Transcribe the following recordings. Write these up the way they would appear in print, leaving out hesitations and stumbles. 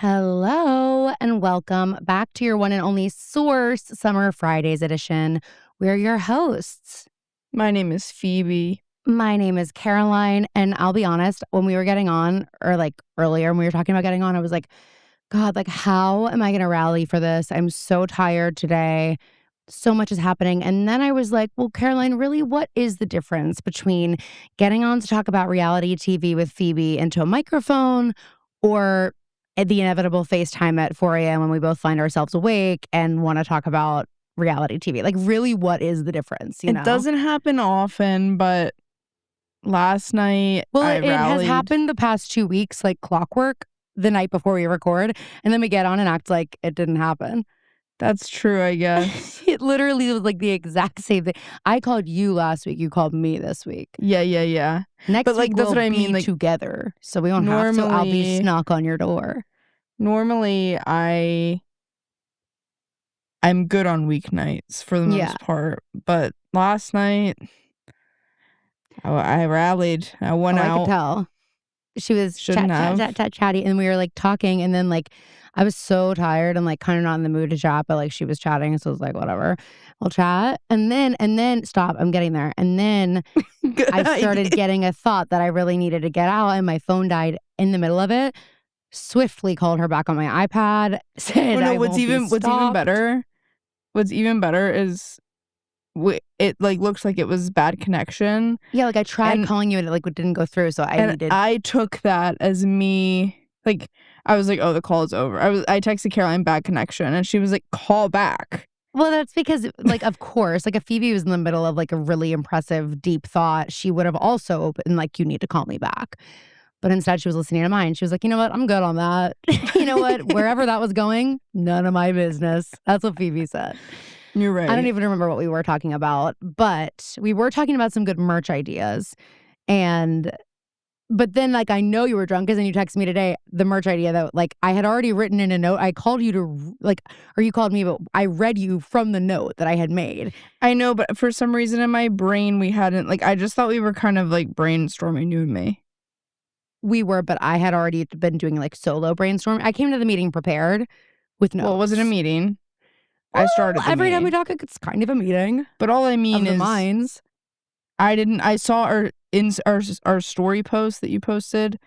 Hello and welcome back to your one and only Source Summer Fridays edition. We're your hosts. My name is Phoebe. My name is Caroline, and I'll be honest, when we were getting on, or like earlier when we were talking about getting on, I was like, God, like how am I going to rally for this? I'm so tired today. So much is happening. And then I was like, well, Caroline, really, what is the difference between getting on to talk about reality TV with Phoebe into a microphone or at the inevitable FaceTime at 4 a.m. when we both find ourselves awake and want to talk about reality TV? Like, really, what is the difference? It doesn't happen often, but last night I it has rallied. happened the past 2 weeks, like clockwork, the night before we record. And then we get on and act like it didn't happen. That's true, I guess. It literally was like the exact same thing. I called you last week. You called me this week. Yeah. Next But, like, week that's we'll what I be mean, like, together. So we won't have to. I'll just knock on your door. Normally, I'm good on weeknights for the most part. But last night, I rallied. I went out. I could tell. She was chatty, and we were like talking, and then like I was so tired and like kind of not in the mood to chat, but like she was chatting, so I was like, whatever, we'll chat. And then stop, I'm getting there. And then I started getting a thought that I really needed to get out, and my phone died in the middle of it. Swiftly called her back on my iPad. Said, what's even better is it like looks like it was bad connection. Yeah, like I tried calling you and it like didn't go through, so I took that as me, like I was like, oh, the call is over. I texted Caroline, bad connection, and she was like, call back. Well, that's because, like, of course, like if Phoebe was in the middle of like a really impressive deep thought, she would have also opened like, you need to call me back. But instead she was listening to mine. She was like, you know what, I'm good on that. You know what, wherever that was going, none of my business. That's what Phoebe said. You're right. I don't even remember what we were talking about, but we were talking about some good merch ideas. But then, like, I know you were drunk because then you texted me today, the merch idea that, like, I had already written in a note. I called you to, like, or you called me, but I read you from the note that I had made. I know, but for some reason in my brain, we hadn't, like, I just thought we were kind of, like, brainstorming, you and me. We were, but I had already been doing, like, solo brainstorming. I came to the meeting prepared with notes. Well, it wasn't a meeting. I started every time we talk, it's kind of a meeting. But all I mean is minds. I saw our story post that you posted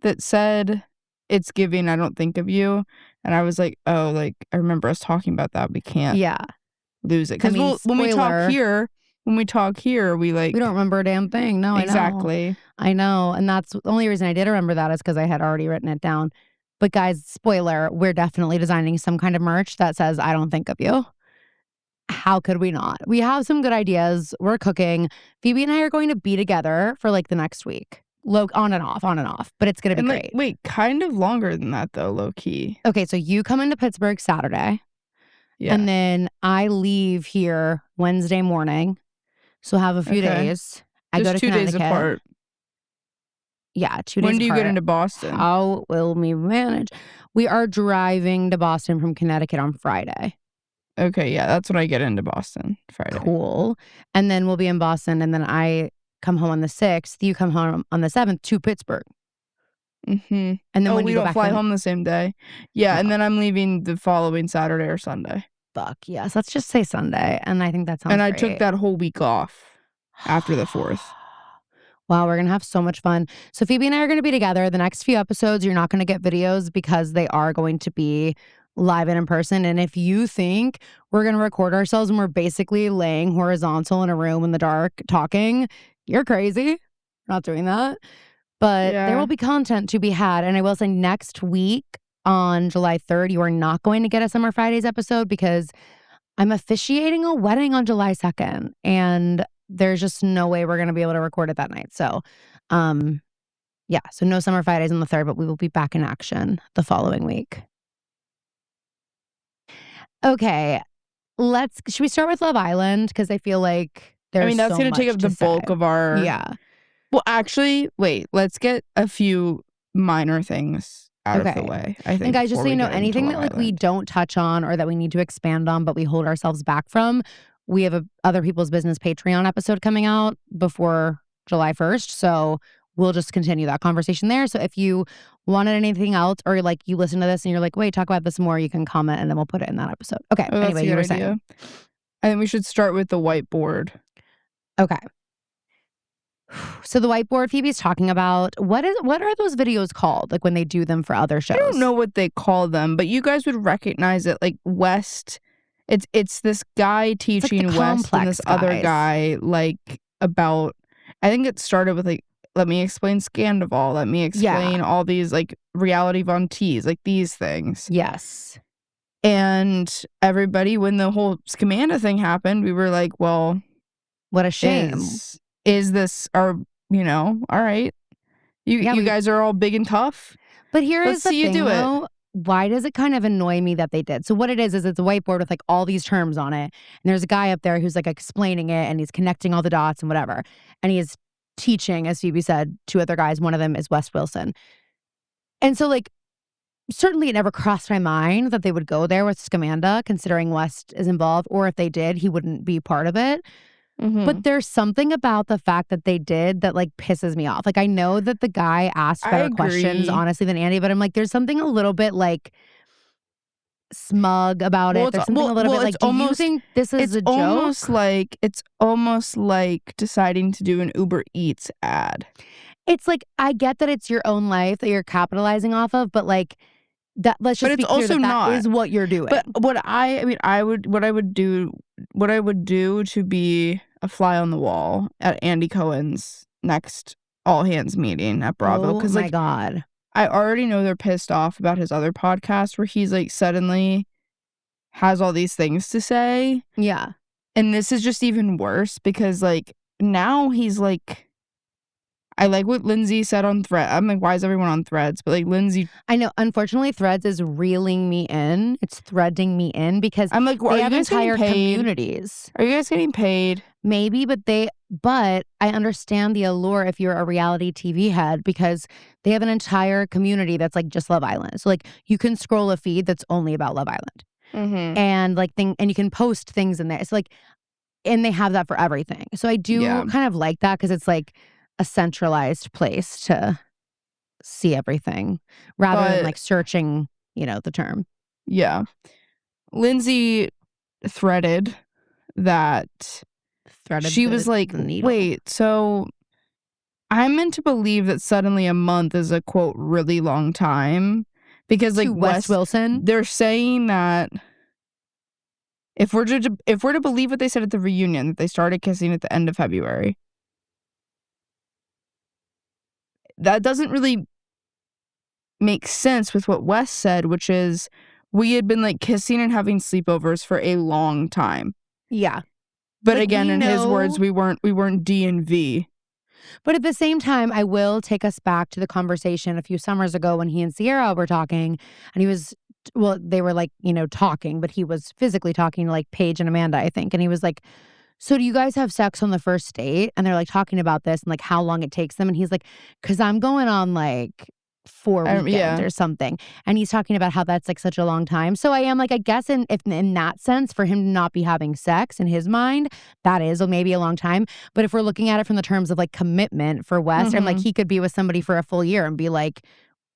that said it's giving I don't think of you, and I was like, oh, like I remember us talking about that. We can't lose it because when we talk here we like, we don't remember a damn thing. No, exactly. I know, and that's the only reason I did remember that is because I had already written it down. But guys, spoiler, we're definitely designing some kind of merch that says I don't think of you. How could we not? We have some good ideas. We're cooking. Phoebe and I are going to be together for like the next week. On and off. But it's going to be great. Wait, kind of longer than that though, low key. Okay, so you come into Pittsburgh Saturday. Yeah. And then I leave here Wednesday morning. So have a few days. I go to 2 days apart. Yeah, 2 days apart. When do you get into Boston? How will we manage? We are driving to Boston from Connecticut on Friday. Okay, yeah, that's when I get into Boston, Friday. Cool. And then we'll be in Boston, and then I come home on the 6th. You come home on the 7th to Pittsburgh. Mm-hmm. And then when we you go don't back fly home the same day. Yeah, and then I'm leaving the following Saturday or Sunday. Fuck, yes. Let's just say Sunday, and I think that sounds great. And I took that whole week off after the 4th. Wow, we're going to have so much fun. So Phoebe and I are going to be together. The next few episodes, you're not going to get videos because they are going to be live and in person. And if you think we're going to record ourselves and we're basically laying horizontal in a room in the dark talking, you're crazy. We're not doing that. But there will be content to be had. And I will say next week on July 3rd, you are not going to get a Summer Fridays episode because I'm officiating a wedding on July 2nd. And there's just no way we're going to be able to record it that night. So, so no Summer Fridays on the 3rd, but we will be back in action the following week. Okay, should we start with Love Island? Because I feel like that's going to take up the bulk of our... Yeah. Well, actually, wait, let's get a few minor things out of the way, I think. And guys, just so you know, anything that like we don't touch on or that we need to expand on, but we hold ourselves back from, we have a Other People's Business Patreon episode coming out before July 1st. So we'll just continue that conversation there. So if you wanted anything else, or like you listen to this and you're like, wait, talk about this more, you can comment and then we'll put it in that episode. Okay. Oh, that's Anyway, a you good were idea. saying. I think we should start with the whiteboard. Okay. So the whiteboard Phoebe's talking about, what are those videos called? Like when they do them for other shows? I don't know what they call them, but you guys would recognize it. Like West, it's this guy teaching the West and this complex other guys. guy like about. I think it started with like, let me explain Scandival. Let me explain all these like reality Von Tees, like these things. Yes. And everybody, when the whole Scamanda thing happened, we were like, well, what a shame. Is this our, all right. You guys are all big and tough. But here Let's is the see thing, you do though. it. Why does it kind of annoy me that they did? So what it is it's a whiteboard with like all these terms on it. And there's a guy up there who's like explaining it and he's connecting all the dots and whatever. And he is teaching, as Phoebe said, 2 other guys. One of them is Wes Wilson. And so like, certainly it never crossed my mind that they would go there with Scamanda, considering West is involved. Or if they did, he wouldn't be part of it. Mm-hmm. But there's something about the fact that they did that like pisses me off. Like I know that the guy asked better questions, honestly, than Andy, but I'm like, there's something a little bit like smug about it. There's something a little bit like, do you think this is a joke? It's almost like deciding to do an Uber Eats ad. It's like, I get that it's your own life that you're capitalizing off of, but like that, let's just be clear that is what you're doing. But what I would do to be a fly on the wall at Andy Cohen's next all hands meeting at Bravo. Oh my God. I already know they're pissed off about his other podcast where he's like suddenly has all these things to say. Yeah. And this is just even worse because like now he's like, I like what Lindsay said on Thread. I'm like, why is everyone on Threads? But like Lindsay, I know. Unfortunately, Threads is reeling me in. It's threading me in because I'm like, they have entire communities. Are you guys getting paid? Maybe, but I understand the allure if you're a reality TV head because they have an entire community that's like just Love Island. So like you can scroll a feed that's only about Love Island, and like and you can post things in there. It's like, and they have that for everything. So I do kind of like that because it's like a centralized place to see everything rather than like searching, the term. Yeah. Lindsay threaded that she was like, wait, so I'm meant to believe that suddenly a month is a quote really long time because like Wes Wilson, they're saying that if we're to believe what they said at the reunion that they started kissing at the end of February, that doesn't really make sense with what Wes said, which is we had been like kissing and having sleepovers for a long time. Yeah. But like, again, in his words, we weren't D&V. But at the same time, I will take us back to the conversation a few summers ago when he and Sierra were talking, and he was, well, they were like, talking, but he was physically talking to like Paige and Amanda, I think. And he was like, so do you guys have sex on the first date? And they're like talking about this and like how long it takes them. And he's like, because I'm going on like 4 weekends or something. And he's talking about how that's like such a long time. So I am like, I guess in that sense, for him to not be having sex in his mind, that is maybe a long time. But if we're looking at it from the terms of like commitment for Wes, I'm like, he could be with somebody for a full year and be like,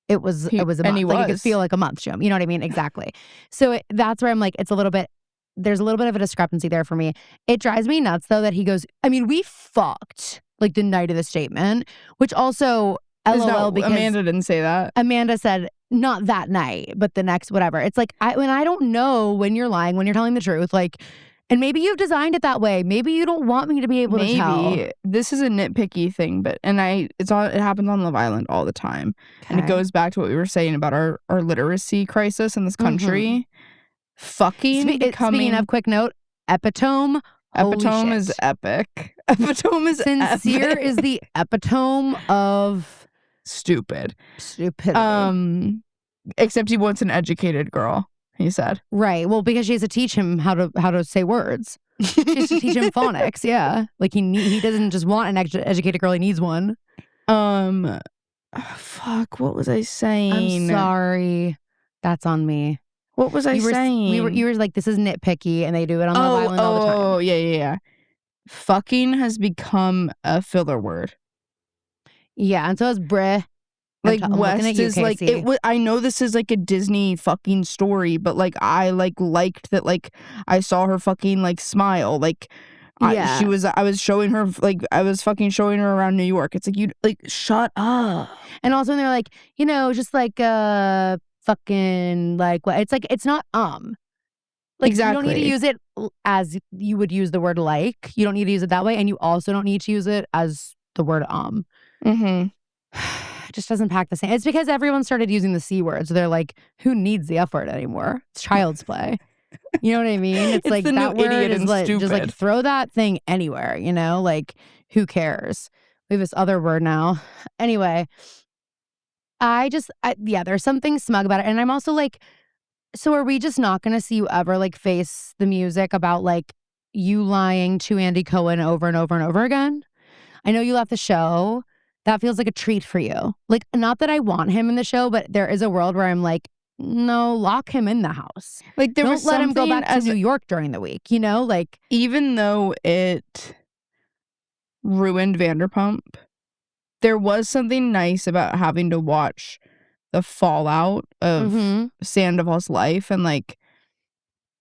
it was a month. Like it could feel like a month to him. You know what I mean? Exactly. So that's where I'm like, there's a little bit of a discrepancy there for me. It drives me nuts though that he goes, I mean, we fucked like the night of the statement, which also LOL because Amanda didn't say that. Amanda said not that night, but the next whatever. It's like I don't know when you're lying, when you're telling the truth, like, and maybe you've designed it that way. Maybe you don't want me to be able to tell. Maybe this is a nitpicky thing, but it happens on Love Island all the time, and it goes back to what we were saying about our literacy crisis in this country. Fucking Speaking of, quick note, epitome. Epitome is epic. Epitome is sincere epic. is the epitome of stupidity. Except he wants an educated girl, he said. Right. Well, because she has to teach him how to say words. She has to teach him phonics. Yeah. Like he doesn't just want an educated girl. He needs one. Fuck. What was I saying? I'm sorry. That's on me. What was I saying? You were like, this is nitpicky, and they do it on Love Island all the time. Oh, yeah. Fucking has become a filler word. Yeah, and so is bruh. Like I'm looking at West you, is like Casey. I know this is like a Disney fucking story, but like I liked that like I saw her fucking like smile. Like Yeah. I was showing her like I was fucking showing her around New York. It's like you like shut up. And also when they're like, just like fucking like what? It's like it's not like you don't need to Exactly. use it as you would use the word like. You don't need to use it that way, and you also don't need to use it as the word Mm-hmm. It just doesn't pack the same. It's because everyone started using the C word. So they're like, who needs the F word anymore? It's child's play. You know what I mean? It's like the that new word idiot is and like just like stupid. throw that thing anywhere, like who cares? We have this other word now. Anyway, there's something smug about it. And I'm also like, so are we just not gonna see you ever like face the music about like you lying to Andy Cohen over and over and over again? I know you left the show. That feels like a treat for you. Like, not that I want him in the show, but there is a world where I'm like, no, lock him in the house. Like there Don't was let him go something back to New York during the week, like even though it ruined Vanderpump, there was something nice about having to watch the fallout of Sandoval's life and like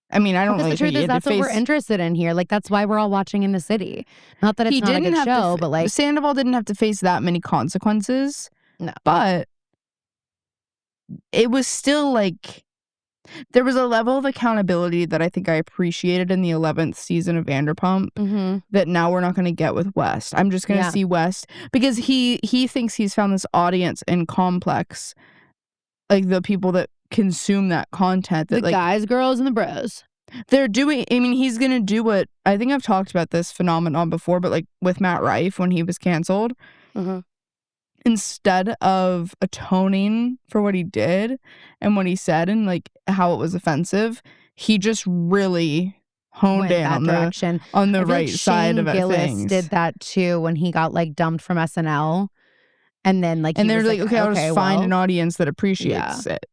I mean, I don't because really the truth think he is had to that's what we're face interested in here. Like that's why we're all watching In the City. Not that it's he not a didn't good have show, to but like Sandoval didn't have to face that many consequences. no. But it was still like there was a level of accountability that I think I appreciated in the 11th season of Vanderpump that now we're not going to get with West. I'm just going to see West because he thinks he's found this audience in Complex, like the people that consume that content. That the guys, girls, and the bros. They're doing. I mean, he's going to do what I think I've talked about this phenomenon before, but like with Matt Rife when he was canceled. Instead of atoning for what he did and what he said and like how it was offensive, he just really honed in on direction. on the right like side of Gillis things. did that too when he got like dumped from SNL, and then like and they're like, okay, I'll just find an audience that appreciates it.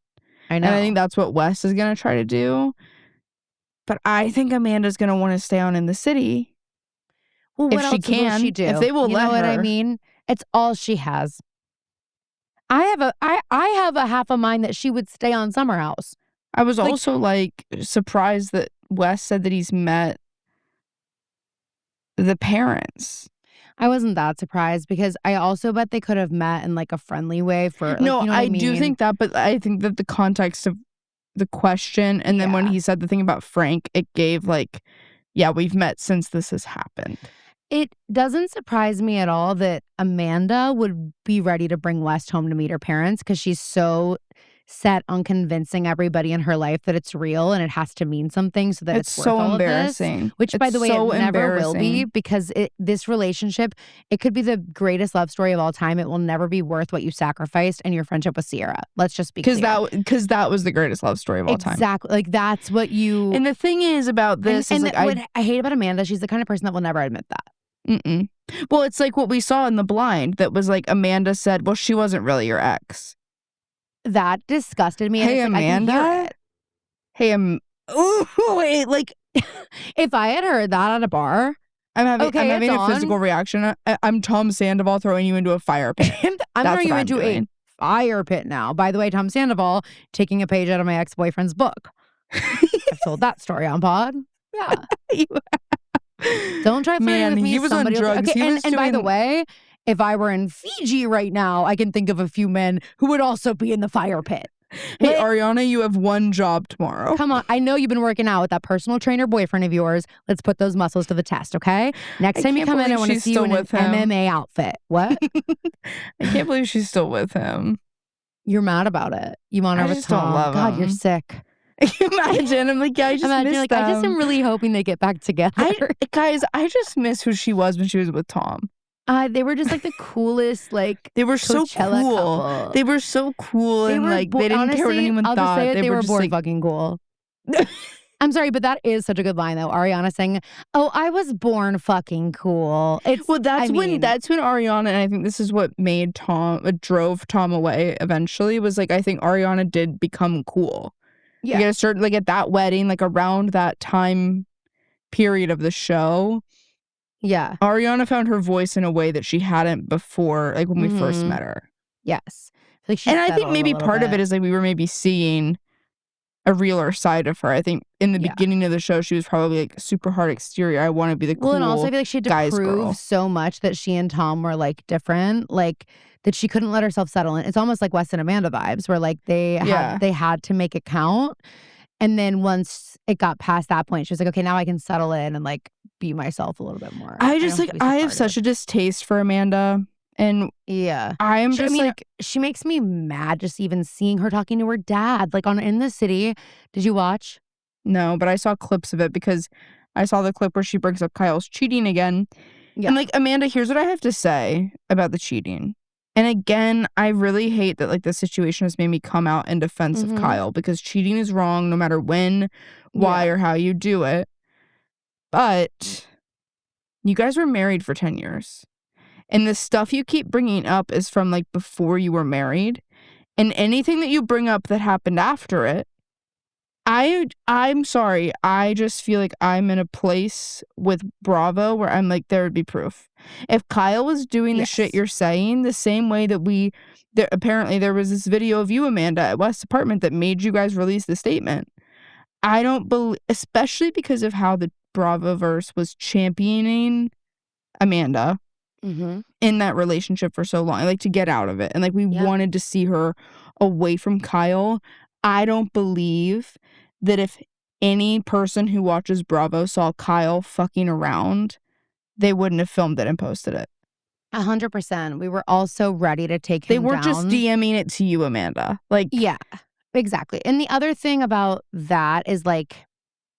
I know. And I think that's what Wes is gonna try to do. But I think Amanda's gonna want to stay on In the City. Well, what if she else can, will she do? if they will you let know what her. I mean? It's all she has. I have a half a mind that she would stay on Summer House. I was also like surprised that Wes said that he's met the parents. I wasn't that surprised because I also bet they could have met in like a friendly way for like, no, you know what I mean? do think that, but I think that the context of the question and then when he said the thing about Frank, it gave like, yeah, we've met since this has happened. It doesn't surprise me at all that Amanda would be ready to bring West home to meet her parents because she's so set on convincing everybody in her life that it's real and it has to mean something so that it's worth so all embarrassing. Of this, which, by the way, it never will be because this relationship, it could be the greatest love story of all time. It will never be worth what you sacrificed and your friendship with Sierra. Let's just be clear. Because that was the greatest love story of all time. Exactly. Like that's what you... And the thing is about this is like... what I hate about Amanda, she's the kind of person that will never admit that. Well, it's like what we saw in The Blind that was like Amanda said, well, she wasn't really your ex. That disgusted me. Hey, Amanda. Hey, wait, like if I had heard that at a bar, I'm having a physical reaction. I'm Tom Sandoval throwing you into a fire pit. I'm throwing you into a fire pit now. By the way, Tom Sandoval taking a page out of my ex-boyfriend's book. I've told that story on pod. Yeah. Don't try flirting with me. He was on drugs. Okay, and by the way, if I were in Fiji right now, I can think of a few men who would also be in the fire pit. Hey, Ariana, you have one job tomorrow. Come on. I know you've been working out with that personal trainer boyfriend of yours. Let's put those muscles to the test, okay? Next time you come in, I want to see you in an MMA outfit. What? I can't believe she's still with him. You're mad about it. You want her with Tom. Don't love God, him. you're sick. Imagine. I'm like, yeah, I just miss them. I just am really hoping they get back together. Guys, I just miss who she was when she was with Tom. They were just like the coolest, like they were so Coachella cool. couple. They were so cool, and like they didn't care what anyone I'll thought. Just say it, they were just born like, fucking cool. I'm sorry, but that is such a good line though. Ariana saying, "Oh, I was born fucking cool." That's when Ariana, and I think this is what made drove Tom away eventually. Was like I think Ariana did become cool. Yeah, like at a certain at that wedding, like around that time period of the show. Yeah. Ariana found her voice in a way that she hadn't before, like when we first met her. Yes. like she And I think settled a maybe little part of bit. it is like we were maybe seeing a realer side of her. I think in the Yeah. beginning of the show, she was probably like super hard exterior. I want to be the Well, and also I cool feel like she had to guy's prove girl. so much that she and Tom were like different, like that she couldn't let herself settle in. It's almost like Wes and Amanda vibes where like Yeah. they had to make it count. And then once it got past that point, she was like, okay, now I can settle in and like be myself a little bit more. I I just don't have like, to be so I have such guarded. a distaste for Amanda. And Yeah. I'm I just mean, like, she makes me mad just even seeing her talking to her dad, like on In the City. Did you watch? no, but I saw clips of it because I saw the clip where she brings up Kyle's cheating again. Yeah. And like, Amanda, here's what I have to say about the cheating. And again, I really hate that like the situation has made me come out in defense of Kyle because cheating is wrong no matter when, why, Yeah. or how you do it. But you guys were married for 10 years. And the stuff you keep bringing up is from like before you were married. And anything that you bring up that happened after it, I'm sorry. I just feel like I'm in a place with Bravo where I'm like, there would be proof. If Kyle was doing the shit Yes. you're saying, the same way that apparently there was this video of you, Amanda, at West's apartment that made you guys release the statement. I don't believe, especially because of how the Bravoverse was championing Amanda in that relationship for so long, like to get out of it. And like we Yeah. wanted to see her away from Kyle. I don't believe that if any person who watches Bravo saw Kyle fucking around, they wouldn't have filmed it and posted it. 100%. We were also ready to take They him weren't just down. DMing it to you, Amanda. Like, Yeah, exactly. And the other thing about that is like,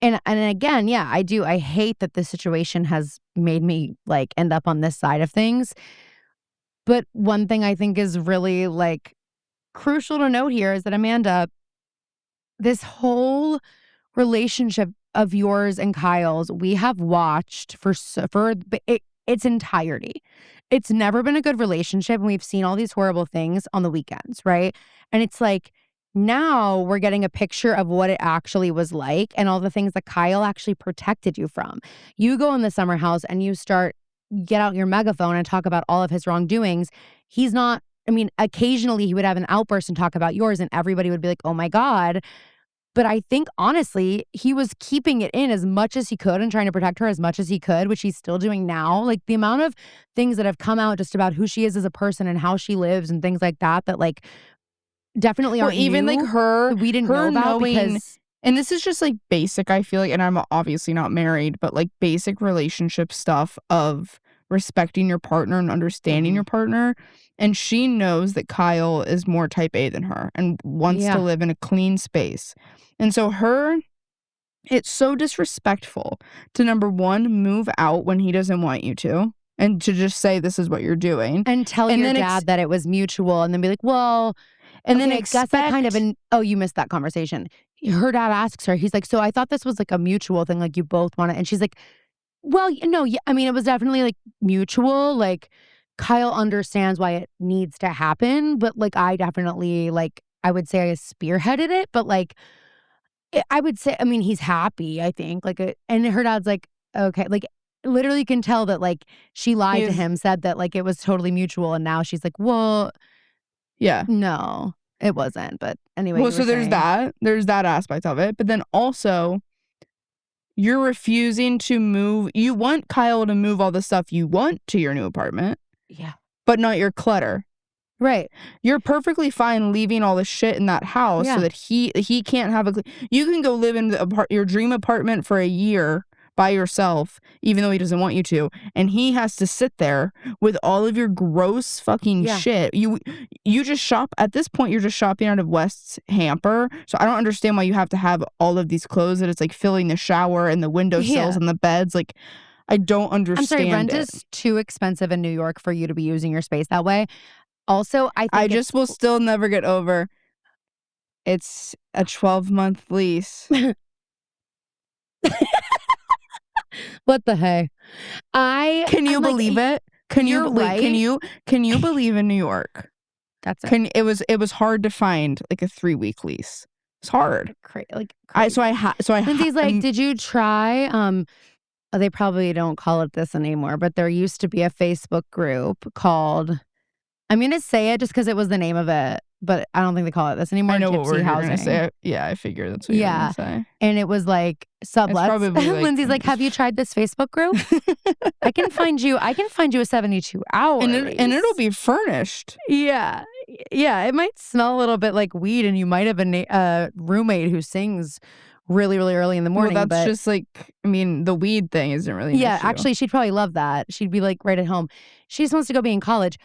and again, yeah, I hate that this situation has made me like end up on this side of things. But one thing I think is really like crucial to note here is that Amanda, this whole relationship of yours and Kyle's, we have watched its entirety. It's never been a good relationship, and we've seen all these horrible things on the weekends, right? And it's like now we're getting a picture of what it actually was like and all the things that Kyle actually protected you from. You go in the summer house and you get out your megaphone and talk about all of his wrongdoings. He's not, I mean, occasionally he would have an outburst and talk about yours, and everybody would be like, oh my God. But I think honestly, he was keeping it in as much as he could and trying to protect her as much as he could, which he's still doing now. Like the amount of things that have come out just about who she is as a person and how she lives and things like that, that like definitely well, aren't even like new, her, that we didn't know about knowing, because and this is just like basic, I feel like, and I'm obviously not married, but like basic relationship stuff of respecting your partner and understanding your partner. And she knows that Kyle is more type A than her and wants to live in a clean space. And so it's so disrespectful to number one, move out when he doesn't want you to, and to just say this is what you're doing. and tell And your then dad that it was mutual and then be like, well, and okay, then I guess I kind of, expect oh, you missed that conversation. Her dad asks her, he's like, so I thought this was like a mutual thing, like you both want it. And she's like, well, no, yeah, I mean, it was definitely like mutual. Like Kyle understands why it needs to happen, but like I definitely like I would say I spearheaded it, but like I would say, I mean, he's happy, I think. Like and her dad's like, okay, like literally you can tell that like she lied to he's him, said that like it was totally mutual, and now she's like, well, yeah. no, it wasn't. But anyway, Well, you were so saying, there's that aspect of it, but then also you're refusing to move. You want Kyle to move all the stuff you want to your new apartment, yeah, but not your clutter. right, You're perfectly fine leaving all the shit in that house so yeah, that he can't have you can go live in your dream apartment for a year by yourself, even though he doesn't want you to, and he has to sit there with all of your gross fucking yeah. shit. You just shop at this point. You're just shopping out of West's hamper, so I don't understand why you have to have all of these clothes that it's like filling the shower and the windowsills Yeah. and the beds. Like, I don't understand. I'm sorry, rent it. is too expensive in New York for you to be using your space that way. Also, I I think it's just will still never get over. It's a 12-month lease. what the hey. Can you I'm like, believe it? Can you you're wait? right. Can you believe in New York? That's it. It was hard to find like a 3-week lease. It's hard. Like crazy. Lindsay's like, did you try? They probably don't call it this anymore, but there used to be a Facebook group called. I'm gonna say it just because it was the name of it, but I don't think they call it this anymore. I know what Gypsy we're housing. gonna say. Yeah, I figured that's what you were gonna say. And it was like sublets. probably, like, Lindsay's like, "Have you tried this Facebook group? I can find you a 72 hour and it'll be furnished. Yeah. Yeah, it might smell a little bit like weed, and you might have a roommate who sings really, really early in the morning. Well, that's but just like, I mean, the weed thing isn't really an issue. actually, she'd probably love that. She'd be like right at home. She just wants to go be in college.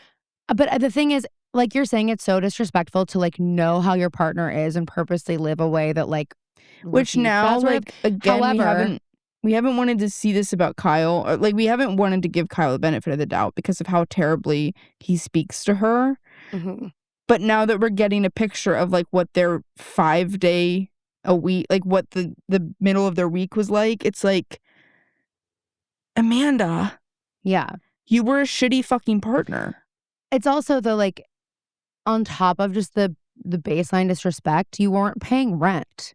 But the thing is, like you're saying, it's so disrespectful to like know how your partner is and purposely live a way that like Which now, like, again, however, we haven't wanted to see this about Kyle. Or, like, we haven't wanted to give Kyle the benefit of the doubt because of how terribly he speaks to her. mm-hmm. But now that we're getting a picture of like what their 5-day a week, like what the middle of their week was like, it's like, Amanda, Yeah. you were a shitty fucking partner. It's also the like on top of just the baseline disrespect, you weren't paying rent.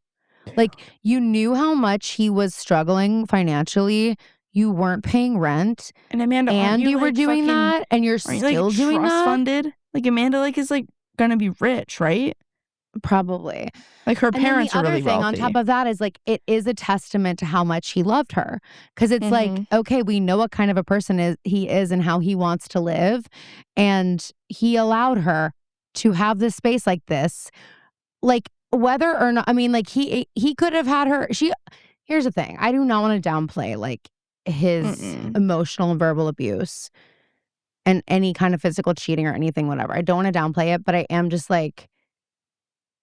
Like you knew how much he was struggling financially. You weren't paying rent. And Amanda, and you were like, doing that, and you're still like, doing trust that. Funded? Like Amanda, like is like gonna be rich, right? Probably. Like her parents are really wealthy. The other thing on top of that is like it is a testament to how much he loved her, because it's like, okay, we know what kind of a person he is and how he wants to live, and he allowed her to have this space like this, like whether or not, I mean, like he could have had her. Here's the thing, I do not want to downplay like his emotional and verbal abuse and any kind of physical cheating or anything, whatever. I don't want to downplay it, but I am just like,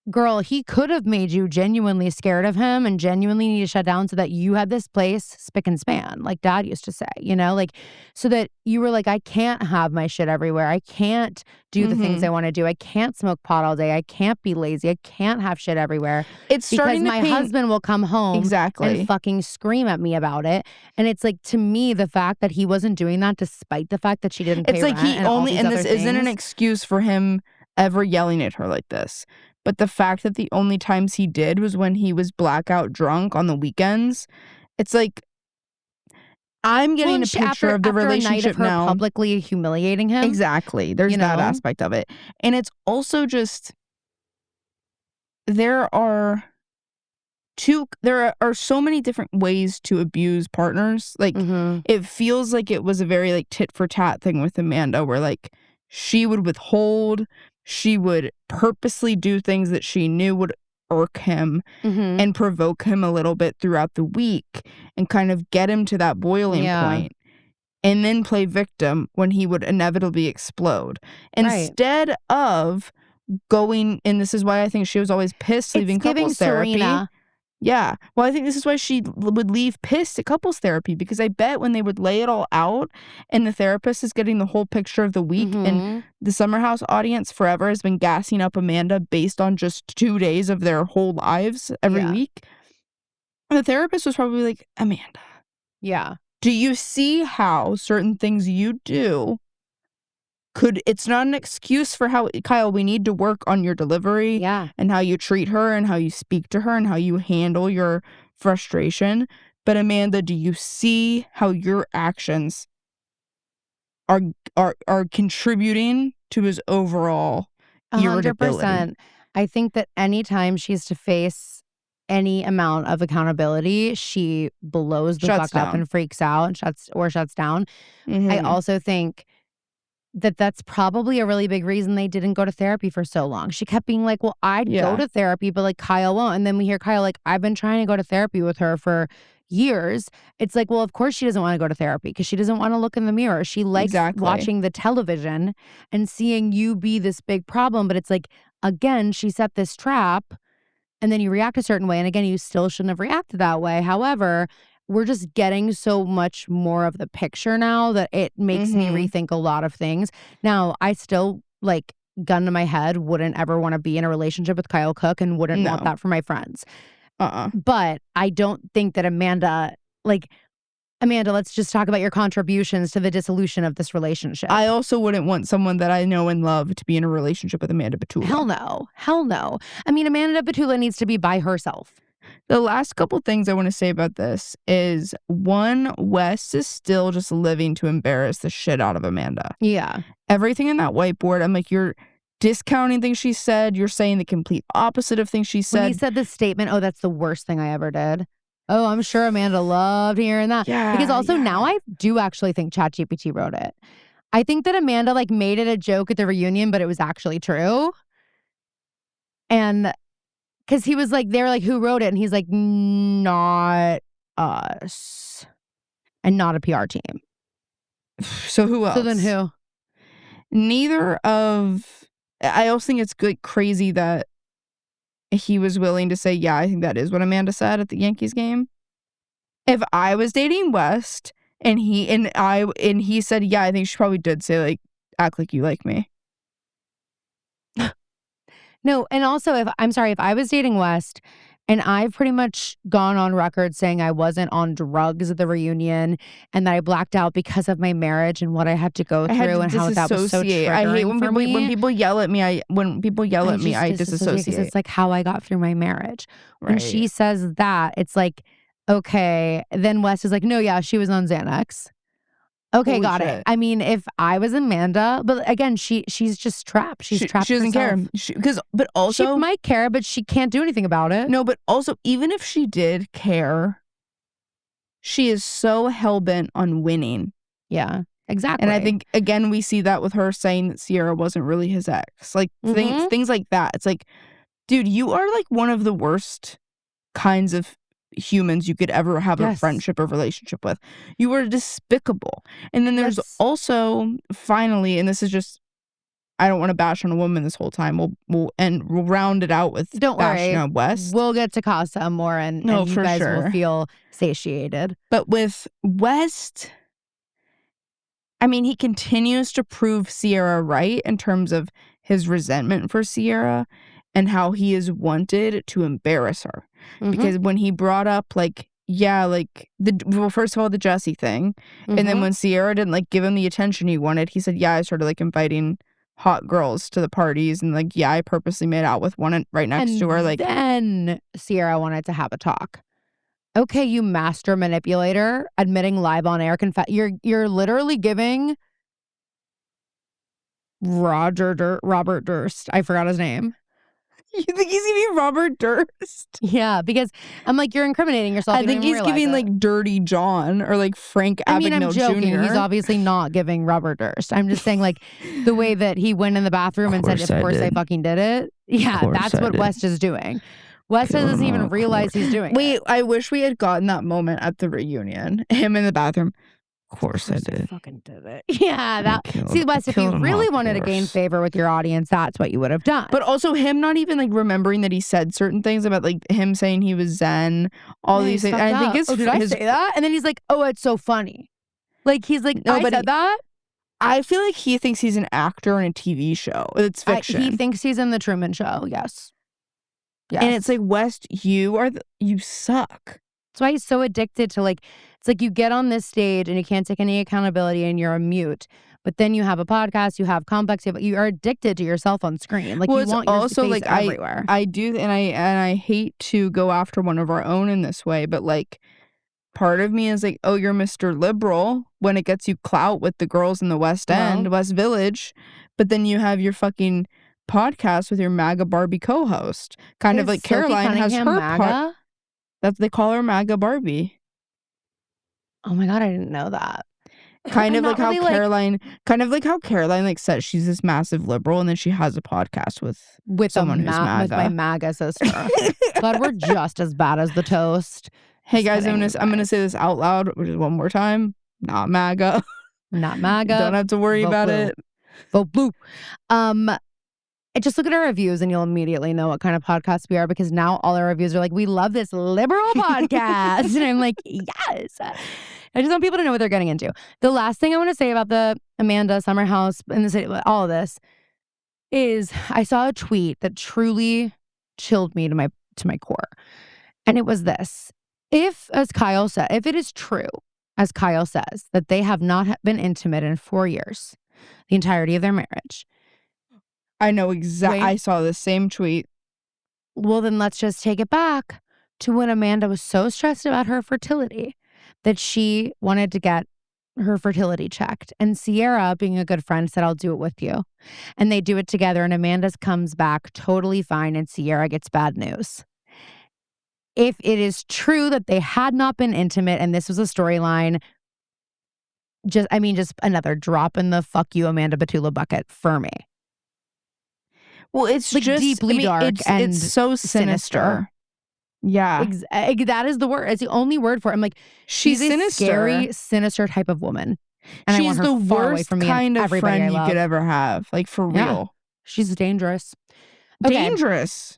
girl, he could have made you genuinely scared of him and genuinely need to shut down so that you had this place spick and span, like Dad used to say, like so that you were like, I can't have my shit everywhere. I can't do the things I want to do. I can't smoke pot all day. I can't be lazy. I can't have shit everywhere. It's starting because my husband will come home and fucking scream at me about it. And it's like, to me, the fact that he wasn't doing that despite the fact that she didn't pay rent, and this isn't an excuse for him ever yelling at her like this. But the fact that the only times he did was when he was blackout drunk on the weekends, it's like, I'm getting a picture of the relationship a night of her now. Publicly humiliating him. Exactly. There's that aspect of it. And it's also just, there are so many different ways to abuse partners. Like, it feels like it was a very like tit for tat thing with Amanda, where like she would withhold, she would purposely do things that she knew would irk him and provoke him a little bit throughout the week and kind of get him to that boiling point, and then play victim when he would inevitably explode. Instead of going, and this is why I think she was always pissed leaving couples therapy. Serena. Yeah. Well, I think this is why she would leave pissed at couples therapy, because I bet when they would lay it all out and the therapist is getting the whole picture of the week, and the Summer House audience forever has been gassing up Amanda based on just 2 days of their whole lives every week. And the therapist was probably like, Amanda. Yeah. Do you see how certain things you do it's not an excuse for how, Kyle, we need to work on your delivery and how you treat her and how you speak to her and how you handle your frustration. But Amanda, do you see how your actions are contributing to his overall irritability? 100%. I think that anytime she's to face any amount of accountability, she blows the fuck up and freaks out and shuts down. I also think that's probably a really big reason they didn't go to therapy for so long. She kept being like, well, I'd go to therapy, but like Kyle won't. And then we hear Kyle like, I've been trying to go to therapy with her for years. It's like, well, of course she doesn't want to go to therapy because she doesn't want to look in the mirror. She likes watching the television and seeing you be this big problem. But it's like, again, she set this trap and then you react a certain way. And again, you still shouldn't have reacted that way. However, we're just getting so much more of the picture now that it makes me rethink a lot of things. Now, I still, like, gun to my head, wouldn't ever want to be in a relationship with Kyle Cook and wouldn't want that for my friends. But I don't think that Amanda, let's just talk about your contributions to the dissolution of this relationship. I also wouldn't want someone that I know and love to be in a relationship with Amanda Batula. Hell no. Hell no. I mean, Amanda Batula needs to be by herself. The last couple things I want to say about this is, one, Wes is still just living to embarrass the shit out of Amanda. Yeah. Everything in that whiteboard, I'm like, you're discounting things she said. You're saying the complete opposite of things she said. When he said the statement, oh, that's the worst thing I ever did. Oh, I'm sure Amanda loved hearing that. Yeah, because also now I do actually think ChatGPT wrote it. I think that Amanda like made it a joke at the reunion, but it was actually true. And because he was like, they were like, who wrote it? And he's like, not us. And not a PR team. So who else? So then who? Neither of... I also think it's good, crazy that he was willing to say, yeah, I think that is what Amanda said at the Yankees game. If I was dating West and he said, yeah, I think she probably did say, like, act like you like me. No, and also if I was dating West and I've pretty much gone on record saying I wasn't on drugs at the reunion and that I blacked out because of my marriage and what I had to go through and how that was so triggering I hate when people yell at me. I disassociate. 'cause it's like how I got through my marriage. When Right. she says that, it's like, okay. Then West is like, no, yeah, she was on Xanax. Okay, Holy got shit. it. I mean, if I was Amanda, but again, she's just trapped. She's trapped. She doesn't care. But also she might care, but she can't do anything about it. No, but also even if she did care, she is so hell-bent on winning. Yeah, exactly. And I think, again, we see that with her saying that Sierra wasn't really his ex. Like, things like that. It's like, dude, you are like one of the worst kinds of humans you could ever have a friendship or relationship with. You are despicable. And then there's also, finally, and this is just, I don't want to bash on a woman this whole time. We'll round it out with bashing on West. We'll get to Casa Amor and you guys will feel satiated. But with West, I mean, he continues to prove Sierra right in terms of his resentment for Sierra and how he is wanted to embarrass her. Because when he brought up, like, yeah, like, first of all, the Jesse thing. And then when Sierra didn't, like, give him the attention he wanted, he said, yeah, I started, like, inviting hot girls to the parties. And, like, yeah, I purposely made out with one right next to her. Like, then Sierra wanted to have a talk. Okay, you master manipulator, admitting live on air, you're literally giving Robert Durst. I forgot his name. You think he's giving Robert Durst? Yeah, because I'm like, you're incriminating yourself. I think he's giving like Dirty John or like Frank Abagnale I'm joking. Jr. He's obviously not giving Robert Durst. I'm just saying, like, the way that he went in the bathroom and said, of course I fucking did it. Yeah, that's what West is doing. West doesn't even realize he's doing it. Wait, I wish we had gotten that moment at the reunion. Him in the bathroom. Of course I did. Fucking did it. Yeah, see, Wes, if you really wanted to gain favor with your audience, that's what you would have done. But also him not even like remembering that he said certain things about like him saying he was Zen, all these things. I think it's did I say that? And then he's like, oh, it's so funny. Like he's like, no, I said that. I feel like he thinks he's an actor in a TV show. It's fiction. He thinks he's in the Truman Show. Yes. And it's like, West, you suck. That's why he's so addicted to like, it's like you get on this stage and you can't take any accountability and you're a mute. But then you have a podcast, you have complex, you are addicted to yourself on screen. Like, you want your face everywhere. I do, and I hate to go after one of our own in this way, but like, part of me is like, oh, you're Mr. Liberal when it gets you clout with the girls in the West End, West Village. But then you have your fucking podcast with your MAGA Barbie co-host. Kind of like Caroline has her MAGA? That's they call her MAGA Barbie. Oh my God, I didn't know that. Kind of like how Caroline like says she's this massive liberal and then she has a podcast with someone who's MAGA. With my MAGA sister. God, we're just as bad as the toast. Hey guys, I'm gonna say this out loud, which is one more time. Not MAGA. Not MAGA. Don't have to worry about it. Vote blue. Just look at our reviews and you'll immediately know what kind of podcast we are, because now all our reviews are like, we love this liberal podcast. And I'm like, yes. I just want people to know what they're getting into. The last thing I want to say about the Amanda Summer House and all of this is I saw a tweet that truly chilled me to my core. And it was this. If it is true, as Kyle says, that they have not been intimate in 4 years, the entirety of their marriage. I know exactly. I saw the same tweet. Well, then let's just take it back to when Amanda was so stressed about her fertility that she wanted to get her fertility checked. And Sierra, being a good friend, said, I'll do it with you. And they do it together. And Amanda comes back totally fine. And Sierra gets bad news. If it is true that they had not been intimate and this was a storyline, just another drop in the fuck you, Amanda Batula bucket for me. Well, it's like just deeply dark and it's so sinister. Yeah. That is the word. It's the only word for it. I'm like, she's a sinister. Scary, sinister type of woman. And she's I want her the far away worst from me kind and of friend you love. could ever have. Like, for real. She's dangerous. Okay. Dangerous.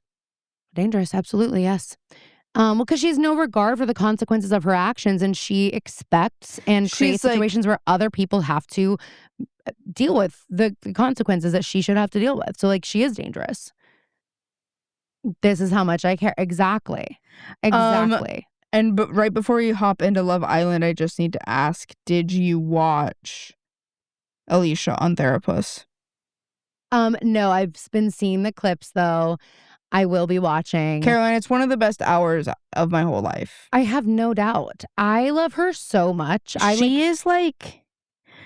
Dangerous, absolutely, yes. Well, because she has no regard for the consequences of her actions, and she expects and creates situations where other people have to deal with the consequences that she should have to deal with. So, like, she is dangerous. This is how much I care. Exactly. But right before you hop into Love Island, I just need to ask, did you watch Alicia on Therapuss? No, I've been seeing the clips, though. I will be watching. Caroline, it's one of the best hours of my whole life. I have no doubt. I love her so much.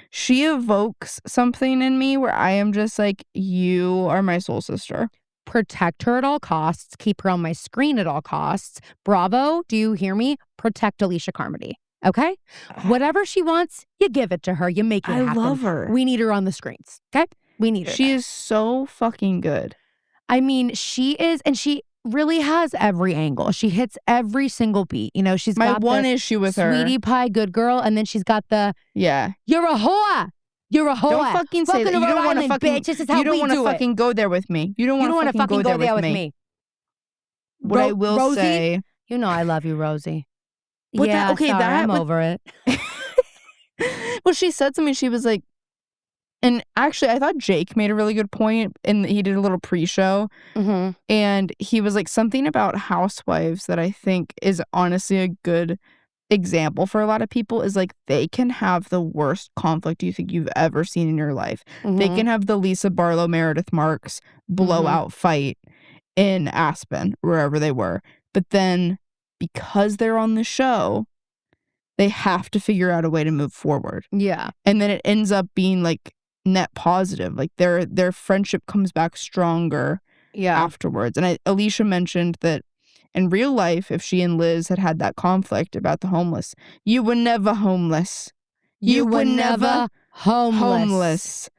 She evokes something in me where I am just like, you are my soul sister. Protect her at all costs. Keep her on my screen at all costs. Bravo. Do you hear me? Protect Alicia Carmody. Okay? Whatever she wants, you give it to her. You make it happen. I love her. We need her on the screens. Okay? We need her. She is so fucking good. I mean, she is, and she really has every angle. She hits every single beat. You know, she's got one issue with her. Sweetie pie, good girl, and then she's got the you're a whore. You're a whore. Don't fucking say that. You don't want to fucking. Bitch. This is how you don't want to fucking go there with me. You don't want to fucking go there with me. What I will Rosie, say, you know, I love you, Rosie. But yeah, I'm over it. Well, she said something. She was like, and actually, I thought Jake made a really good point, and he did a little pre-show, and he was like something about housewives that I think is honestly a good example for a lot of people is like they can have the worst conflict you think you've ever seen in your life. They can have the Lisa Barlow, Meredith Marks blowout fight in Aspen, wherever they were. But then because they're on the show, they have to figure out a way to move forward. Yeah. And then it ends up being like net positive. Like their friendship comes back stronger afterwards. And Alicia mentioned that in real life, if she and Liz had that conflict about the homeless, you were never homeless. You were never homeless.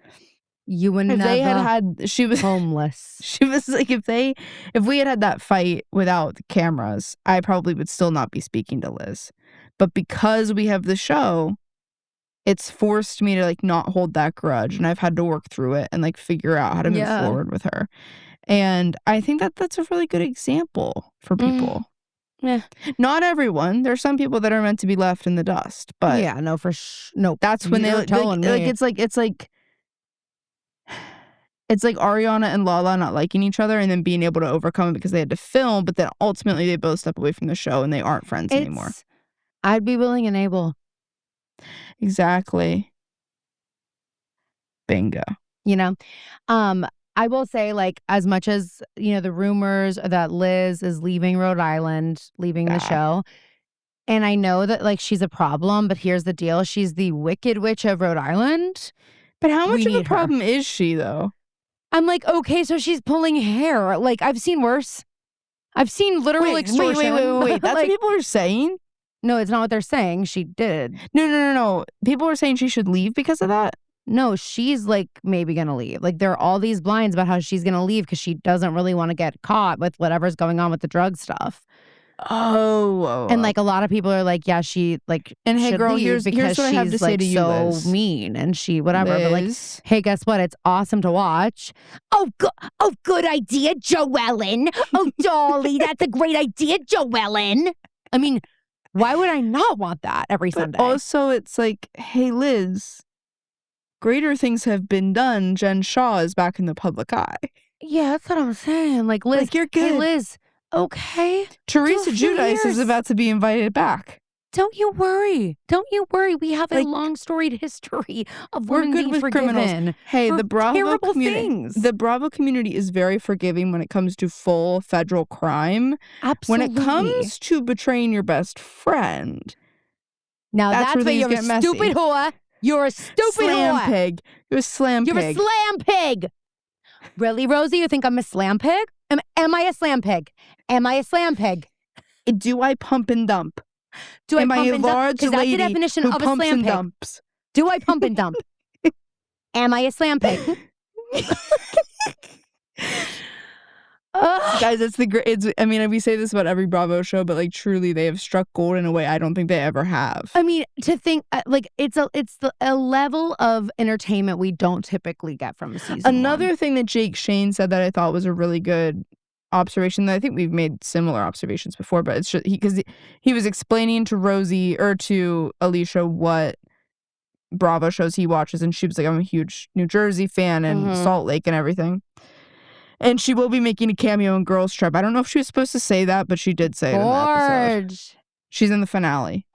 You were never she was homeless. She was like, if we had that fight without the cameras, I probably would still not be speaking to Liz. But because we have the show, it's forced me to like not hold that grudge, and I've had to work through it and like figure out how to move forward with her. And I think that that's a really good example for people. Yeah. Not everyone. There's some people that are meant to be left in the dust, but yeah, no, no. That's when they're telling me. It's like Ariana and Lala not liking each other and then being able to overcome it because they had to film, but then ultimately they both step away from the show and they aren't friends anymore. I'd be willing and able. Exactly. Bingo. You know, I will say, like, as much as, you know, the rumors that Liz is leaving Rhode Island, leaving the show, and I know that, like, she's a problem, but here's the deal. She's the Wicked Witch of Rhode Island. But how much of a problem is she, though? I'm like, okay, so she's pulling hair. Like, I've seen worse. I've seen literal extortion. Wait. That's what people are saying? No, it's not what they're saying. She did. No. People are saying she should leave because of that? No, she's like maybe gonna leave. Like there are all these blinds about how she's gonna leave because she doesn't really want to get caught with whatever's going on with the drug stuff. And like a lot of people are like, yeah, she like and hey girl, here's what I have to say to you, so Liz. mean and she whatever. But like, Liz. hey, guess what? It's awesome to watch. Oh, good idea, Joellen. Oh, Dolly, that's a great idea, Joellen. I mean, why would I not want that every Sunday? Also, it's like, hey, Liz. Greater things have been done. Jen Shaw is back in the public eye. Yeah, that's what I'm saying. Like, Liz, you're good. Hey, Liz, okay. Teresa Giudice is about to be invited back. Don't you worry. We have a long storied history of we're good with criminals. Hey, the Bravo community. Things. The Bravo community is very forgiving when it comes to full federal crime. Absolutely. When it comes to betraying your best friend, Now That's where that's why things you're a get messy. stupid whore. You're a stupid Slam whore. pig. You're a slam You're pig. a slam pig. Really, Rosie? You think I'm a slam pig? Am I a slam pig? Am I a slam pig? Do I pump and dump? Do Am I I pump a and dump? large Because that's the lady definition who of a pumps slam and pig. dumps? Do I pump and dump? Am I a slam pig? Ugh. Guys, it's the great. I mean, we say this about every Bravo show, but like truly, they have struck gold in a way I don't think they ever have. I mean, to think like it's a level of entertainment we don't typically get from season Another one. thing that Jake Shane said that I thought was a really good observation, that I think we've made similar observations before, but it's just because he was explaining to Rosie or to Alicia what Bravo shows he watches, and she was like, I'm a huge New Jersey fan and Salt Lake and everything. And she will be making a cameo in Girls Trip. I don't know if she was supposed to say that, but she did say it in the episode. She's in the finale.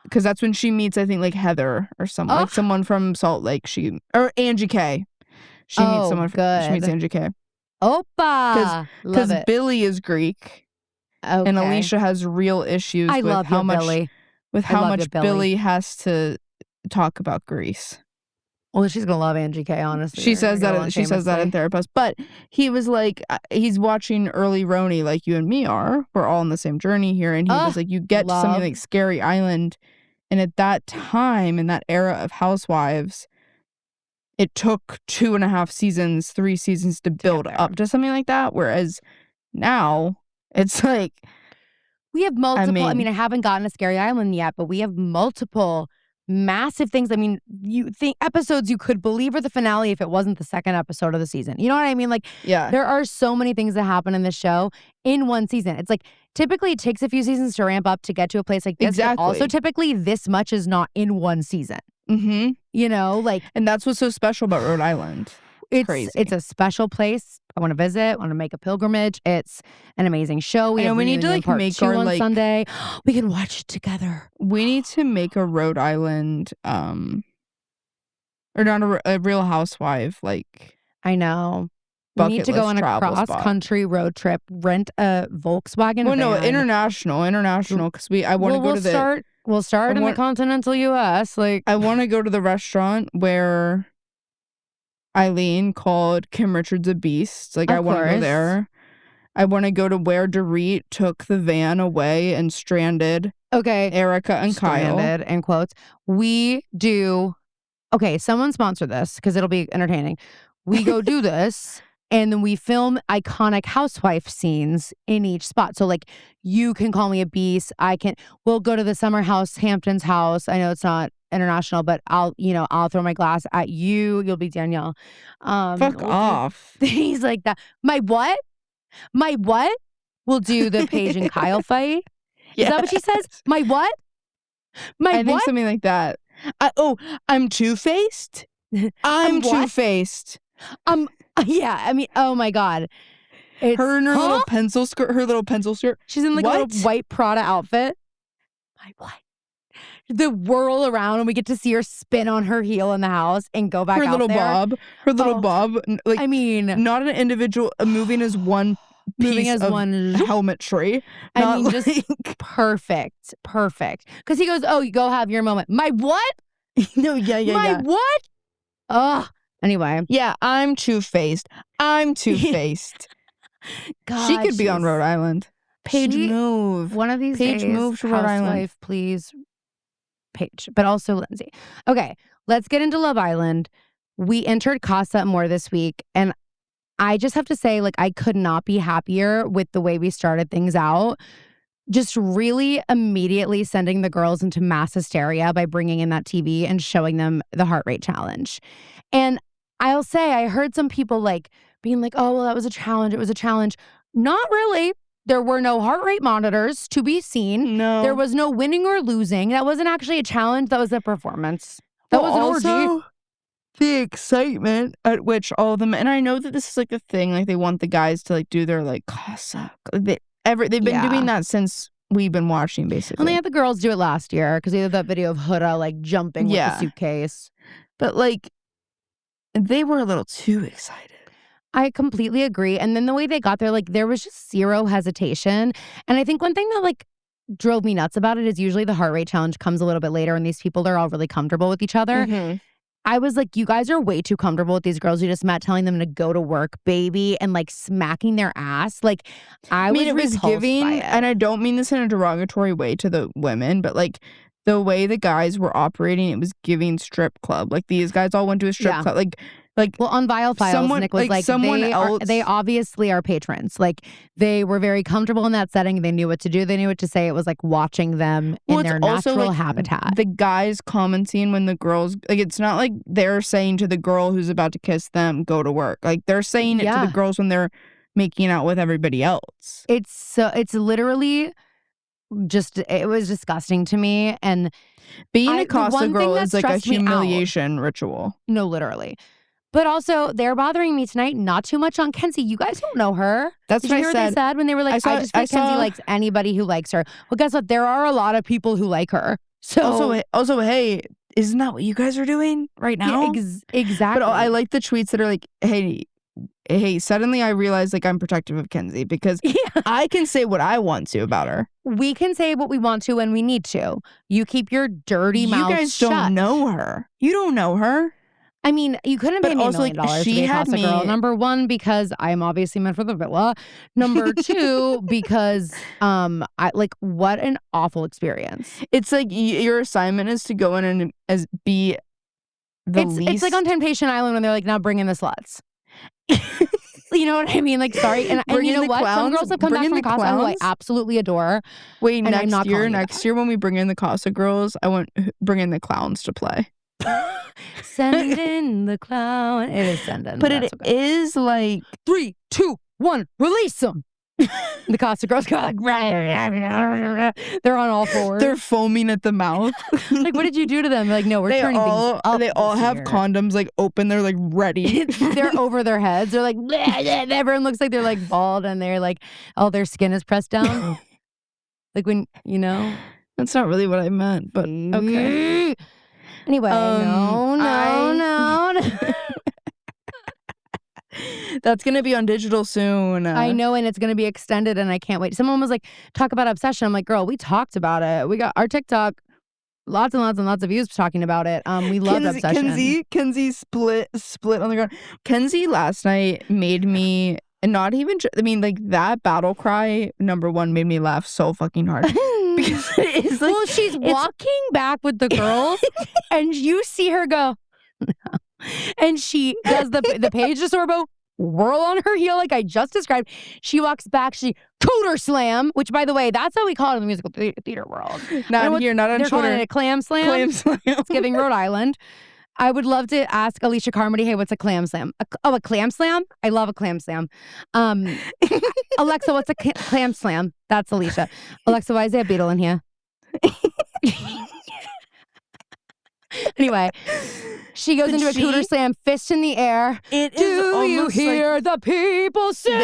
Because that's when she meets, I think, like Heather or someone, like someone from Salt Lake. Or Angie K. She meets someone. She meets Angie K. Opa! Because Billy is Greek. Okay. And Alicia has real issues with how much Billy has to talk about Greece. Well, she's gonna love Angie K. Honestly, she says that in Therapuss. But he was like, he's watching early Roni like you and me are. We're all on the same journey here, and he was like, you get to something like Scary Island, and at that time in that era of Housewives, it took 2.5 seasons, 3 seasons to build up to something like that. Whereas now it's like we have multiple. I mean, I haven't gotten to Scary Island yet, but we have multiple massive things. I mean, you think episodes you could believe are the finale if it wasn't the second episode of the season. You know what I mean? Like, there are so many things that happen in this show in one season. It's like typically it takes a few seasons to ramp up to get to a place like this. Exactly. But also, typically this much is not in one season. Mm-hmm. You know, like, and that's what's so special about Rhode Island. It's crazy. It's a special place. I want to visit. I want to make a pilgrimage. It's an amazing show. We need to like make our on Sunday. We can watch it together. We need to make a Rhode Island, or not a Real Housewife. Like, I know. We need to go on a cross-country road trip. Rent a Volkswagen. Well, no, international. Because I want to go to the. We'll start in the continental U.S. Like, I want to go to the restaurant where Eileen called Kim Richards a beast. Like, I want to go there. I want to go to where Dorit took the van away and stranded Erica and Kyle. Stranded, in quotes. We do. Okay, someone sponsor this because it'll be entertaining. We go do this. And then we film iconic housewife scenes in each spot. So like, you can call me a beast. We'll go to the summer house, Hampton's house. I know it's not international, but I'll throw my glass at you. You'll be Danielle. Fuck off. He's like that. My what? We'll do the Paige and Kyle fight. Yes. Is that what she says? My what? I think something like that. I'm two-faced? I'm two-faced. Yeah, I mean, oh my God. Her and her little pencil skirt. She's in like a little white Prada outfit. My what? The whirl around and we get to see her spin on her heel in the house and go back out there. Her little bob. Like, I mean, not an individual, moving as one piece of helmetry. I mean, just perfect. Because he goes, oh, you go have your moment. My what? No, yeah. My what? Ugh. Anyway. Yeah, I'm two-faced. God, she could be on Rhode Island. Paige, move. One of these days, move to Rhode Island. Please. Paige, but also Lindsay. Okay, let's get into Love Island. We entered Casa Amor this week, and I just have to say, like, I could not be happier with the way we started things out. Just really immediately sending the girls into mass hysteria by bringing in that TV and showing them the heart rate challenge. And I'll say, I heard some people like being like, oh, well, that was a challenge. It was a challenge. Not really. There were no heart rate monitors to be seen. No. There was no winning or losing. That wasn't actually a challenge. That was a performance. That was an orgy. The excitement at which all of them, and I know that this is like a thing, like they want the guys to like do their like Casa. They've been doing that since we've been watching, basically. And they had the girls do it last year because they had that video of Huda like jumping with the suitcase. But like, they were a little too excited. I completely agree. And then the way they got there, like there was just zero hesitation. And I think one thing that like drove me nuts about it is usually the heart rate challenge comes a little bit later and these people are all really comfortable with each other. Mm-hmm. I was like, you guys are way too comfortable with these girls you just met, telling them to go to work, baby, and like smacking their ass. Like, I mean, it was giving, by it. And I don't mean this in a derogatory way to the women, but like the way the guys were operating, it was giving strip club. Like these guys all went to a strip club. Like well, on Vile Files, Nick was like they obviously are patrons. Like they were very comfortable in that setting. They knew what to do. They knew what to say. It was like watching them in their natural habitat. The guys commenting when the girls, like it's not like they're saying to the girl who's about to kiss them, go to work. Like they're saying it to the girls when they're making out with everybody else. It's literally just, it was disgusting to me. And being a Casa girl is like a humiliation ritual. No, literally. But also, they're bothering me tonight not too much on Kenzie. You guys don't know her. That's what I said. Did you hear what they said when they were like, I just think Kenzie likes anybody who likes her. Well, guess what? There are a lot of people who like her. So also, hey, isn't that what you guys are doing right now? Yeah, exactly. But I like the tweets that are like, hey, suddenly I realize like I'm protective of Kenzie because I can say what I want to about her. We can say what we want to when we need to. You keep your dirty mouth shut. You guys don't know her. You don't know her. I mean, you couldn't pay me $1 million to be a Casa girl. Number one, because I am obviously meant for the villa. Number two, because what an awful experience. It's like your assignment is to go in and be the least. It's like on Temptation Island when they're like, now bring in the sluts. You know what I mean? Like, sorry. And you know what? Clowns, some girls have come back from Casa who I absolutely adore. Wait, next year when we bring in the Casa girls, I want bring in the clowns to play. Send in the clown. It is send in. But it is like 3, 2, 1, release them. The Casa girls go like, they're on all fours. They're foaming at the mouth. Like, what did you do to them? Like, no, we're turning things up. They all have condoms like open. They're like ready. They're over their heads. They're like, everyone looks like they're like bald and they're like, all their skin is pressed down. Like when, you know. That's not really what I meant, but okay. Anyway, no. That's going to be on digital soon. I know, and it's going to be extended, and I can't wait. Someone was like, talk about obsession. I'm like, girl, we talked about it. We got our TikTok, lots and lots and lots of views talking about it. We loved obsession. Kenzie split on the ground. Kenzie last night made me, and not even, I mean, like that battle cry, number one, made me laugh so fucking hard. Because it is like, well, she's walking back with the girls, and you see her go, and she does the Paige DeSorbo whirl on her heel like I just described. She walks back, she cooter slam, which by the way, that's how we call it in the musical theater world. Not here, not on Twitter. They're calling it a clam slam. Clam slam. It's giving Rhode Island. I would love to ask Alicia Carmody, hey, what's a clam slam? A clam slam? I love a clam slam. Alexa, what's a clam slam? That's Alicia. Alexa, why is there a beetle in here? Anyway, she goes into a cooter slam, fist in the air. It Do is almost you hear the people sing?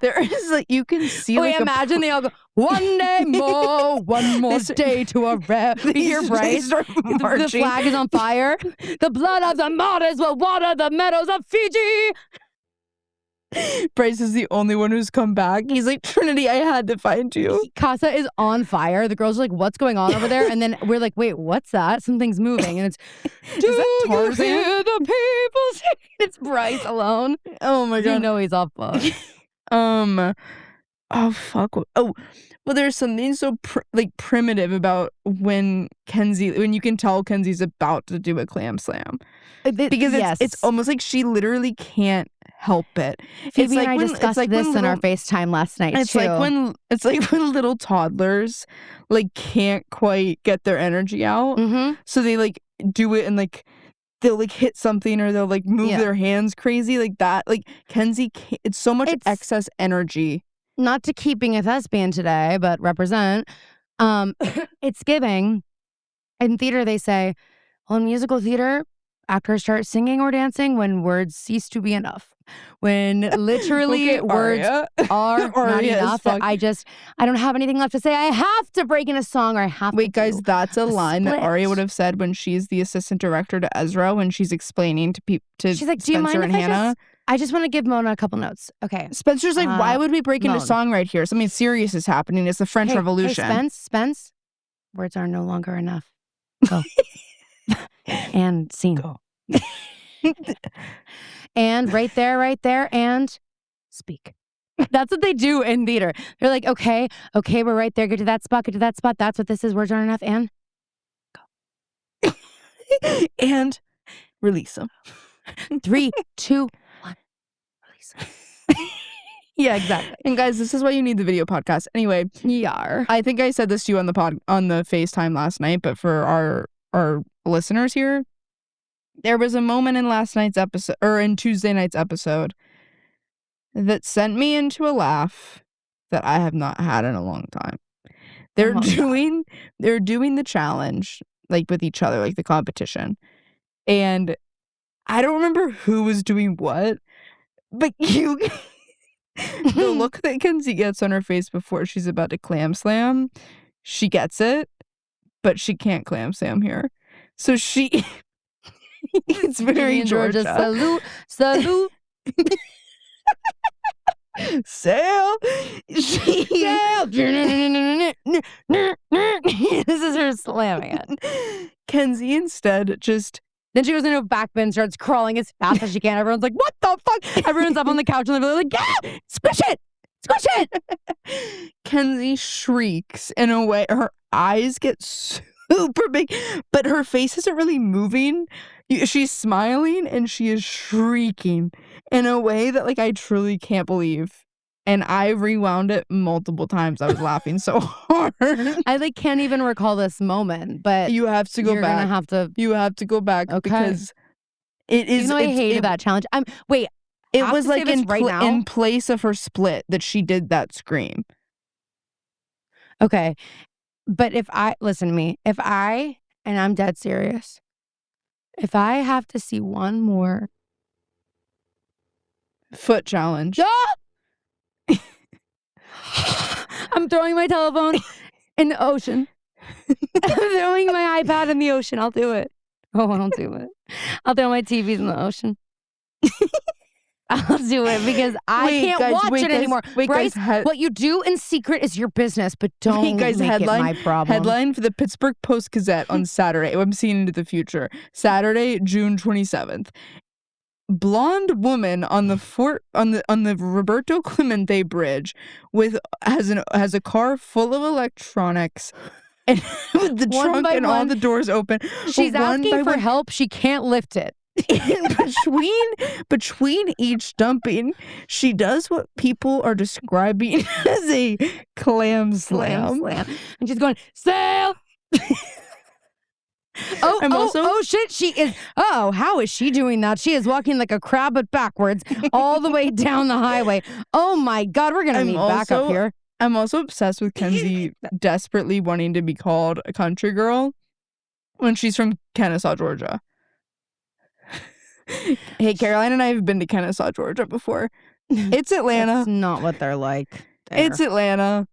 There is like you can see. Wait, imagine they all go, one day more, one more day to a rep. You hear Bryce? The flag is on fire. The blood of the martyrs will water the meadows of Fiji. Bryce is the only one who's come back. He's like, Trinity, I had to find you. Casa is on fire. The girls are like, what's going on over there? And then we're like, wait, what's that? Something's moving. And it's, do you hear the people sing? It's Bryce alone. Oh my God. You know he's off book. Oh, fuck. Oh, well, there's something so primitive about when you can tell Kenzie's about to do a clam slam. Because it's almost like she literally can't help it. Phoebe and I discussed this in our FaceTime last night, it's too. It's like when little toddlers like can't quite get their energy out. Mm-hmm. So they like do it and like they'll like hit something or they'll like move their hands crazy like that. Like Kenzie, it's so much excess energy. Not to keep being a thespian today, but represent. It's giving. In theater, they say, well, in musical theater, actors start singing or dancing when words cease to be enough. When literally words are not enough. I don't have anything left to say. I have to break in a song or I have to. Wait, guys, that's a line that Aria would have said when she's the assistant director to Ezra when she's explaining to people. She's like, do you mind if Hannah. I just want to give Mona a couple notes. Okay. Spencer's like, why would we break into Moan. song right here? Something serious is happening. It's the French Revolution. Hey, Spence. Words are no longer enough. Go. And scene. Go. And right there, and speak. That's what they do in theater. They're like, okay, we're right there. Get to that spot. That's what this is. Words aren't enough. And go. And release them. 3, 2, 1. Release them. Yeah, exactly. And guys, this is why you need the video podcast. Anyway, Yar. I think I said this to you on the FaceTime last night, but for our listeners here, there was a moment in last night's episode, or in Tuesday night's episode, that sent me into a laugh that I have not had in a long time. They're doing the challenge, like with each other, like the competition. And I don't remember who was doing what, but the look that Kenzie gets on her face before she's about to clam slam, she gets it, but she can't clam slam here. So she... It's very Georgia. Salute. Sail. Sail. This is her slamming it. Kenzie instead just... Then she goes into a back bin, starts crawling as fast as she can. Everyone's like, what the fuck? Everyone's up on the couch and they're like, yeah, squish it. Kenzie shrieks in a way. Her eyes get super big, but her face isn't really moving. She's smiling and she is shrieking in a way that, like, I truly can't believe. And I rewound it multiple times. I was laughing so hard. I can't even recall this moment, but you have to go back. You have to go back, okay, because it is. I hated that challenge. Wait, it was like in place of her split that she did that scream. Okay, but listen to me, and I'm dead serious, if I have to see one more foot challenge. I'm throwing my telephone in the ocean. I'm throwing my iPad in the ocean. I'll do it. Oh, I don't do it. I'll throw my TVs in the ocean. I'll do it because I can't watch it anymore. Bryce, what you do in secret is your business, but don't make it my problem. Headline for the Pittsburgh Post-Gazette on Saturday. I'm seeing into the future. Saturday, June 27th. Blonde woman on the Roberto Clemente Bridge has a car full of electronics and with the trunk and all the doors open. She's asking for help. She can't lift it. between each dumping, she does what people are describing as a clam slam. And she's going, sail. Oh shit, she is. Oh, how is she doing that? She is walking like a crab but backwards all the way down the highway. Oh my God, we're going to meet back up here. I'm also obsessed with Kenzie desperately wanting to be called a country girl when she's from Kennesaw, Georgia. Hey, Caroline and I have been to Kennesaw, Georgia before. It's Atlanta. That's not what they're like there. It's Atlanta.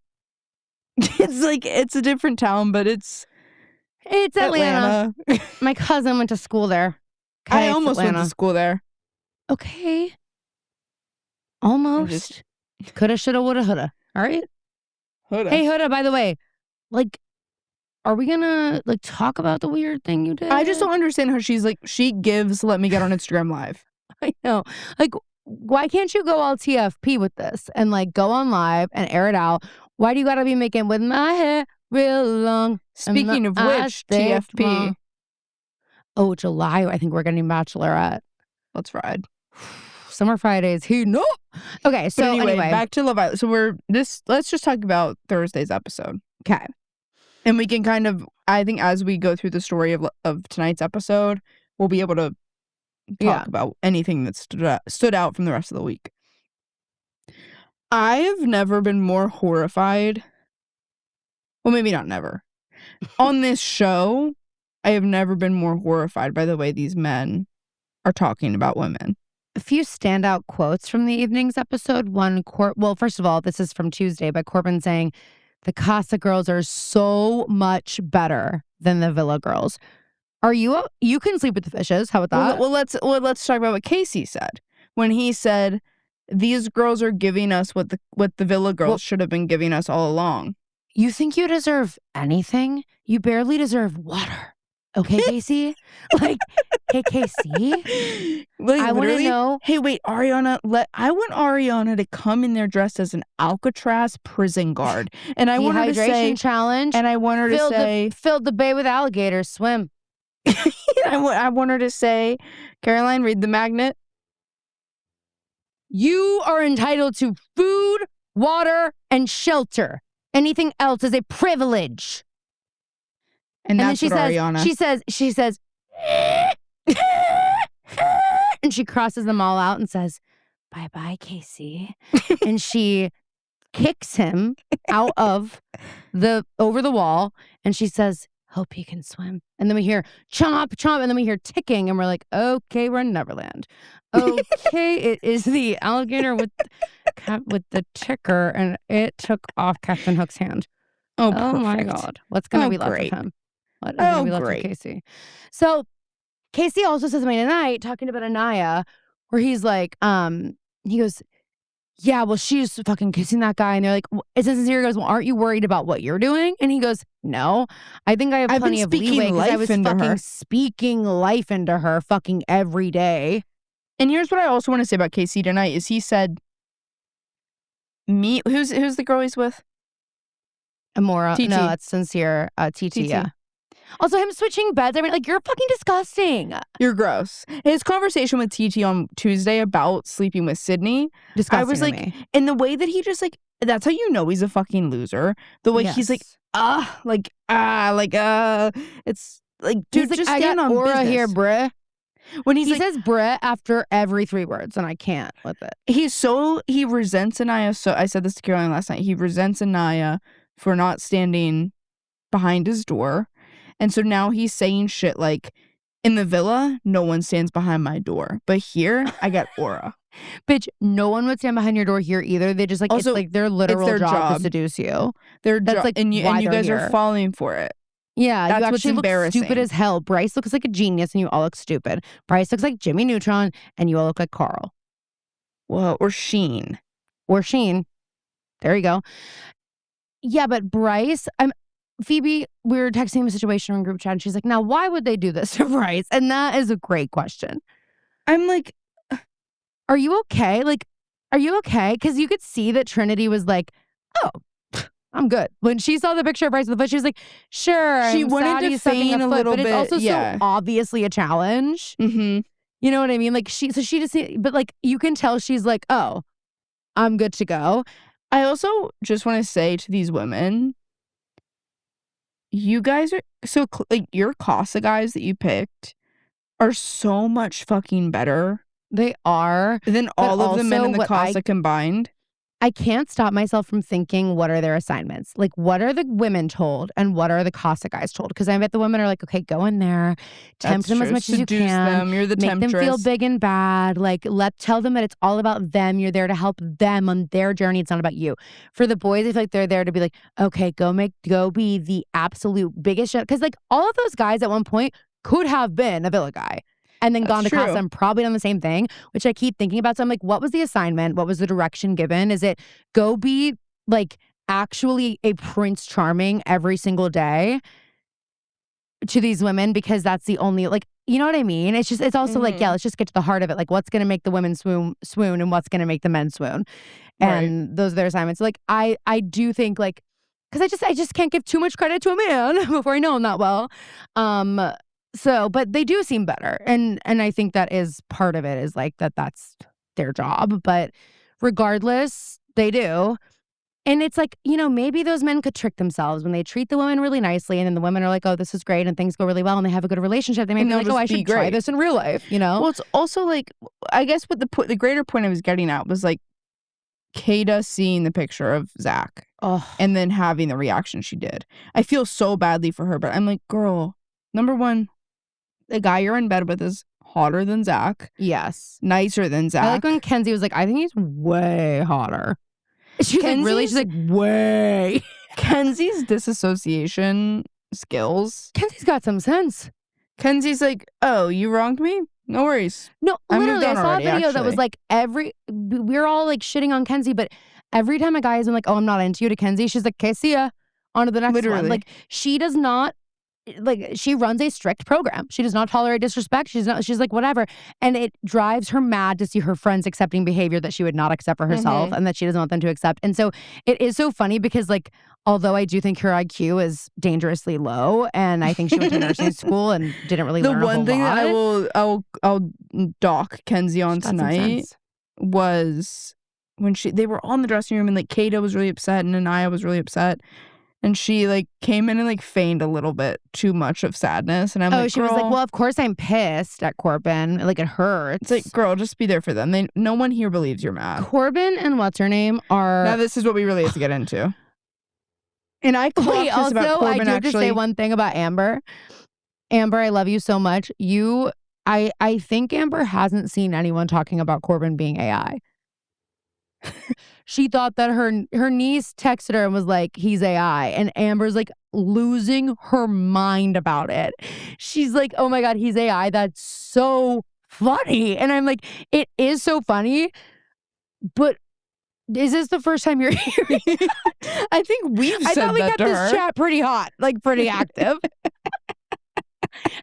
It's a different town, but it's Atlanta. My cousin went to school there. Okay, I almost went to school there. Okay. Almost. Coulda, shoulda, woulda, houlda. All right? Houlda. Hey, Houlda, by the way, are we gonna talk about the weird thing you did? I just don't understand how she gives let me get on Instagram Live. I know. Why can't you go all TFP with this and go on live and air it out? Why do you gotta be making with my hair real long? Speaking of which, TFP. Long. Oh, July, I think we're getting Bachelorette. Let's ride. Summer Fridays. No. Okay, so anyway, back to Love Island. So let's just talk about Thursday's episode. Okay. And we can kind of, I think as we go through the story of tonight's episode, we'll be able to talk about anything that stood out from the rest of the week. I have never been more horrified. Well, maybe not never. On this show, I have never been more horrified by the way these men are talking about women. A few standout quotes from the evening's episode. One, first of all, this is from Tuesday, but Corbin saying, the Casa girls are so much better than the Villa girls. You can sleep with the fishes. How about that? Well, let's talk about what Casey said. when he said, these girls are giving us what the Villa girls should have been giving us all along. You think you deserve anything? You barely deserve water. Okay, Casey? Like, hey, Casey? Like, I want to know. Hey, wait, Ariana, I want Ariana to come in there dressed as an Alcatraz prison guard. And I want her to say, challenge. and I want her to say, filled the bay with alligators, swim. I want her to say, Caroline, read the magnet. You are entitled to food, water, and shelter. Anything else is a privilege. And that's then Ariana. She says, and she crosses them all out and says, bye-bye, Casey. And she kicks him out of over the wall. And she says, hope you can swim. And then we hear chomp, chomp. And then we hear ticking. And we're like, okay, we're in Neverland. Okay, it is the alligator with the ticker. And it took off Captain Hook's hand. Oh my God. What's going to be left of him? What is going to be left of Casey? So Casey also says to me tonight, talking about Anaya, where he's like, he goes, yeah, well, she's fucking kissing that guy. And they're like, it's insincere. He goes, well, aren't you worried about what you're doing? And he goes, no, I think I have plenty of leeway because I was fucking speaking life into her fucking every day. And here's what I also want to say about Casey tonight is he said, who's the girl he's with? Amora. TT. No, that's sincere. TT, yeah. Also, him switching beds. I mean, like, you're fucking disgusting. You're gross. His conversation with TT on Tuesday about sleeping with Sydney. Disgusting. I was like, and the way that he just like, that's how you know he's a fucking loser. The way he's like, it's like, dude, he's just like, stand I got on aura business. here, bruh. When he says bruh after every 3 words, and I can't with it. He resents Anaya. So I said this to Caroline last night. He resents Anaya for not standing behind his door. And so now he's saying shit like, in the villa, no one stands behind my door. But here, I got aura. Bitch, no one would stand behind your door here either. They just like, also, it's like their literal job to seduce you. That's like, and you guys are falling for it. Yeah, that's you actually what's embarrassing. Look stupid as hell. Bryce looks like a genius and you all look stupid. Bryce looks like Jimmy Neutron and you all look like Carl. Well, or Sheen. There you go. Yeah, but Bryce, Phoebe, we were texting a situation in group chat and she's like, now why would they do this to Bryce? And that is a great question. I'm like, are you okay? Like, are you okay? Because you could see that Trinity was like, oh, I'm good. When she saw the picture of Bryce with the foot, she was like, sure. She wanted to feign a little bit. But it's also so obviously a challenge. Mm-hmm. You know what I mean? Like she just, but like you can tell she's like, oh, I'm good to go. I also just want to say to these women, you guys are so like your Casa guys that you picked are so much fucking better. They are than all of the men in the Casa combined. I can't stop myself from thinking, what are their assignments? Like, what are the women told and what are the Casa guys told? Because I bet the women are like, okay, go in there, tempt them as much as you can. You're the temptress. Make them feel big and bad. Like, tell them that it's all about them. You're there to help them on their journey. It's not about you. For the boys, I feel like they're there to be like, okay, go be the absolute biggest. Because like all of those guys at one point could have been a Villa guy. And then gone to Casa and probably done the same thing, which I keep thinking about. So I'm like, what was the assignment? What was the direction given? Is it go be like actually a Prince Charming every single day to these women? Because that's the only, like, you know what I mean? It's just, it's also like, yeah, let's just get to the heart of it. Like, what's going to make the women swoon and what's going to make the men swoon? And those are their assignments. So like, I do think like, because I just can't give too much credit to a man before I know him that well. So, but they do seem better. And I think that is part of it is like that's their job. But regardless, they do. And it's like, you know, maybe those men could trick themselves when they treat the women really nicely. And then the women are like, oh, this is great. And things go really well. And they have a good relationship. They may be like, oh, I should try this in real life, you know? Well, it's also like, I guess what the greater point I was getting at was like, Kada seeing the picture of Zach and then having the reaction she did. I feel so badly for her, but I'm like, girl, number one, the guy you're in bed with is hotter than Zach. Yes. Nicer than Zach. I like when Kenzie was like, I think he's way hotter. She's like, really? She's like, way. Kenzie's disassociation skills. Kenzie's got some sense. Kenzie's like, oh, you wronged me? No worries. No, I moved literally, I on saw already, a video that was actually. like we're all like shitting on Kenzie, but every time a guy is like, "Oh, I'm not into you," to Kenzie, she's like, "Okay, see ya. On to the next one." Literally. Like she does not like she runs a strict program. She does not tolerate disrespect. She's like whatever. And it drives her mad to see her friends accepting behavior that she would not accept for herself and that she doesn't want them to accept. And so it is so funny because like although I do think her IQ is dangerously low and I think she went to nursing school and didn't really learn a whole lot. The one thing that I'll dock Kenzie on She's got some tonight sense. was when they were all in the dressing room and like Kata was really upset and Anaya was really upset. And she like came in and like feigned a little bit too much of sadness. And I'm like, she was like, "Girl," well, of course I'm pissed at Corbin. Like it hurts. it's like, girl, just be there for them. No one here believes you're mad. Corbin and what's her name are. Now this is what we really have to get into. And I clocked Wait, this also, about Corbin, I do have to say actually. one thing about Amber. Amber, I love you so much. I think Amber hasn't seen anyone talking about Corbin being AI. She thought that her niece texted her and was like, he's AI. And Amber's like losing her mind about it. She's like, oh my God, he's AI. That's so funny. And I'm like, it is so funny. But is this the first time you're hearing it? I think we've I said thought we that kept to this her. chat pretty hot, like pretty active.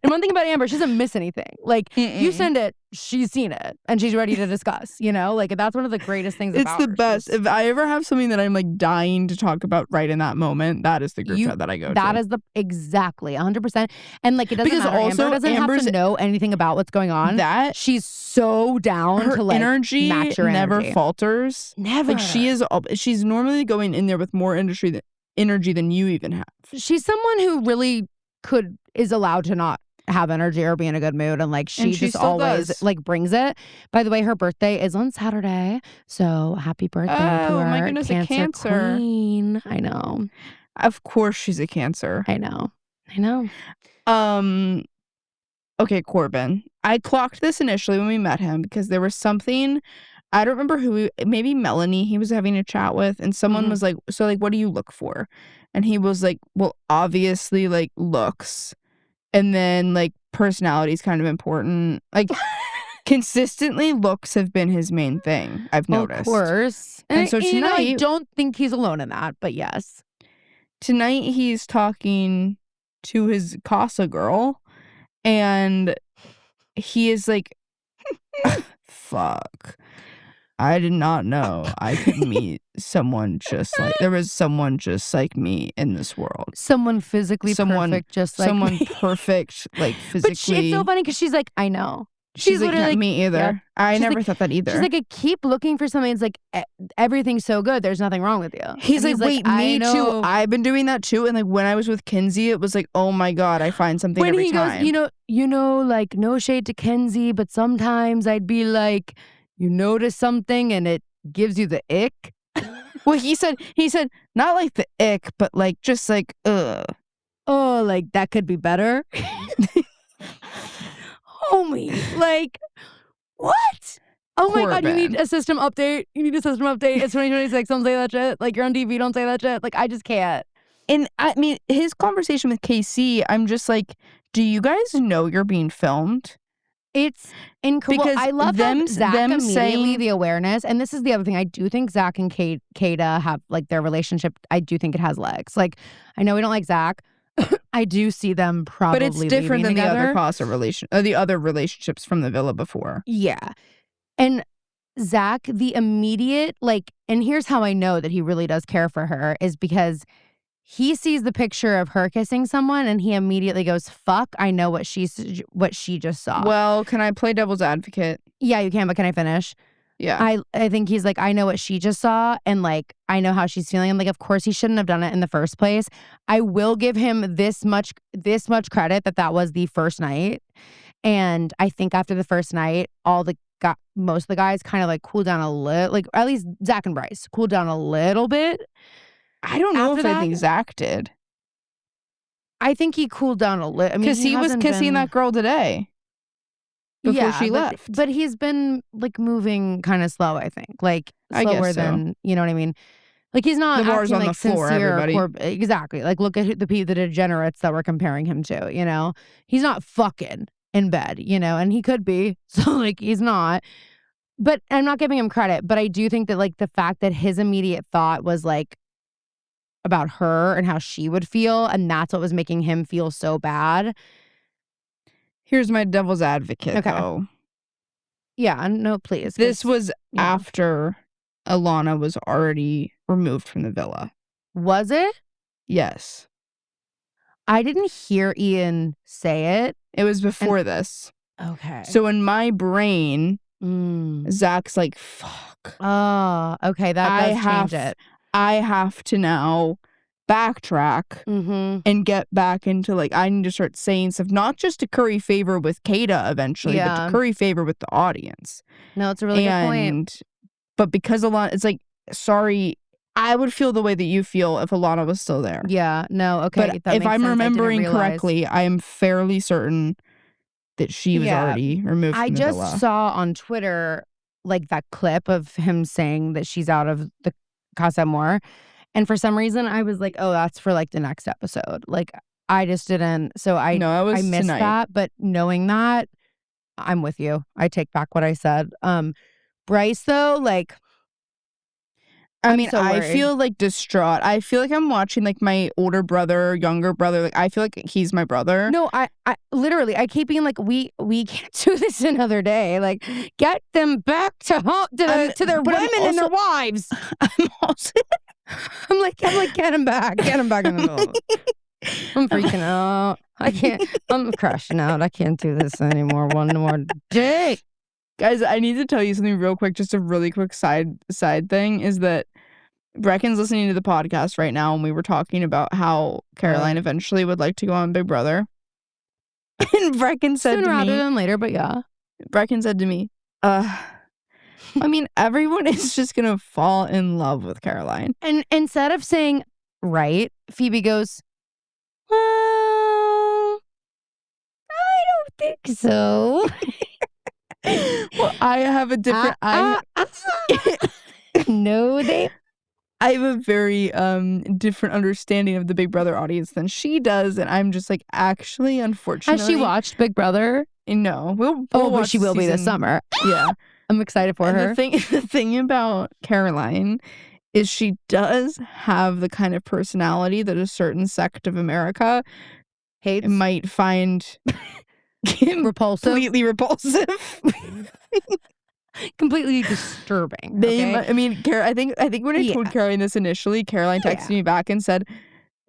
And one thing about Amber, she doesn't miss anything. Like you send it, she's seen it, and she's ready to discuss. You know, like that's one of the greatest things. It's about the her. best. If I ever have something that I'm like dying to talk about right in that moment, that is the group chat that I go to. That is exactly 100%. And like it doesn't Because matter. also Amber doesn't have to know anything about what's going on. That she's so down her to like energy match your never energy. falters. Never. Like she's normally going in there with more energy than you even have. She's someone who really is allowed to not have energy or be in a good mood, and like she just always like brings it. By the way, her birthday is on Saturday, so happy birthday to her. Oh my goodness, a Cancer queen. I know. Of course she's a Cancer. I know. Okay, Corbin. I clocked this initially when we met him because there was something, I don't remember who, maybe Melanie he was having a chat with, and someone was like, so like what do you look for? And he was like, well, obviously like looks. And then, like, personality is kind of important. Like, consistently, looks have been his main thing, I've noticed. Of course. And so tonight... I don't think he's alone in that, but yes. Tonight, he's talking to his Casa girl, and he is like, fuck. I did not know I could meet someone just like... There was someone just like me in this world. Someone physically perfect just like someone me. Perfect, like physically. But it's so funny because she's like, I know. She's like, literally me either. Yeah. I never thought that either. She's like, I keep looking for something. It's like, everything's so good. There's nothing wrong with you. He's like, wait, me too. I've been doing that too. And like when I was with Kenzie, it was like, oh my God, I find something every time. When he goes, you know, like no shade to Kenzie, but sometimes I'd be like, you notice something and it gives you the ick. Well, he said, not like the ick, but like, just like, ugh. Oh, like that could be better. Homie, like, what? Oh my God, you need a system update. It's 2026. Don't say that shit. Like, you're on TV, don't say that shit. Like, I just can't. And I mean, his conversation with KC, I'm just like, do you guys know you're being filmed? It's incredible. Because I love them immediately saying the awareness. And this is the other thing. I do think Zach and Kata have, like, their relationship, I do think it has legs. Like, I know we don't like Zach. I do see them probably. But it's different than together. the other relationships from the villa before. Yeah. And Zach, the immediate, like, and here's how I know that he really does care for her is because he sees the picture of her kissing someone and he immediately goes, fuck, I know what she just saw. Well, can I play devil's advocate? Yeah, you can, but can I finish? Yeah. I think he's like, I know what she just saw and like, I know how she's feeling. I'm like, of course he shouldn't have done it in the first place. I will give him this much credit that was the first night. And I think after the first night, most of the guys kind of like cooled down a little, like at least Zach and Bryce cooled down a little bit. I don't know I think Zach did. I think he cooled down a little. I mean, because he was kissing that girl today. Before she left. But he's been like moving kind of slow, I think. Like slower than, you know what I mean? Like he's not the bar's acting on like the floor, everybody. Exactly. Like look at the degenerates that we're comparing him to, you know? He's not fucking. in bed, you know, and he could be. So like he's not. But I'm not giving him credit, but I do think that like the fact that his immediate thought was like about her and how she would feel, and that's what was making him feel so bad. Here's my devil's advocate, Okay. though. Yeah, no, please. This was after Alana was already removed from the villa. Was it? Yes. I didn't hear Ian say it. It was before this. Okay. So in my brain, Zach's like, fuck. Oh, okay. That does change it. I have to now backtrack and get back into, like, I need to start saying stuff, not just to curry favor with Kata eventually, but to curry favor with the audience. No, it's a really good point. But because Alana, it's like, sorry, I would feel the way that you feel if Alana was still there. Yeah, no, okay. But if I'm remembering correctly, I am fairly certain that she was already removed from the villa. I just saw on Twitter, like, that clip of him saying that she's out of the Casa Amor. And for some reason, I was like, oh, that's for, like, the next episode. Like, I just didn't. So I missed tonight. That. But knowing that, I'm with you. I take back what I said. Bryce, though, like, I mean, I feel like distraught. I feel like I'm watching like my older brother, younger brother. Like I feel like he's my brother. No, I literally, I keep being like, we can't do this another day. Like, get them back to home, to their women and their wives. I'm like, get them back in the middle. I'm freaking out. I can't. I'm crashing out. I can't do this anymore. One more day. Guys, I need to tell you something real quick. Just a really quick side thing is that Brecken's listening to the podcast right now, and we were talking about how Caroline eventually would like to go on Big Brother. And Brecken said sooner to me, rather than later, but yeah. Brecken said to me, I mean, everyone is just gonna fall in love with Caroline. And instead of saying right, Phoebe goes, well, I don't think so. Well, I have a different. No, I have a very different understanding of the Big Brother audience than she does, and I'm just like, actually, unfortunately, has she watched Big Brother? No, we'll but she will be this summer. Yeah, I'm excited for her. The thing about Caroline is she does have the kind of personality that a certain sect of America hates, might find repulsive, completely repulsive. Completely disturbing. Okay? I mean, I think when I told Caroline this initially, Caroline texted me back and said,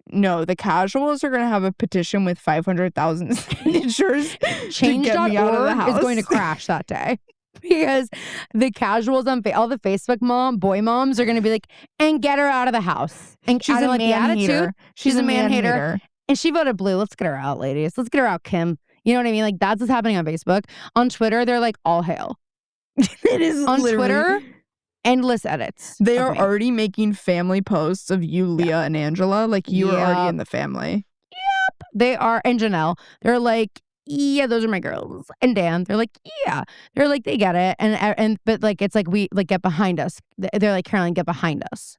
no, the casuals are going to have a petition with 500,000 signatures to get me out of the house. Is going to crash that day. Because the casuals on all the Facebook boy moms are going to be like, and get her out of the house. And she's a man hater. She's a man hater. And she voted blue. Let's get her out, ladies. Let's get her out, Kim. You know what I mean? Like, that's what's happening on Facebook. On Twitter, they're like, all hail. It is on Twitter, endless edits. They are already making family posts of you, Leah, and Angela. Like, you are already in the family. Yep. They are. And Janelle. They're like, yeah, those are my girls. And Dan, they're like, yeah. They're like, they get it. But like, it's like, we like, get behind us. They're like, Caroline, get behind us.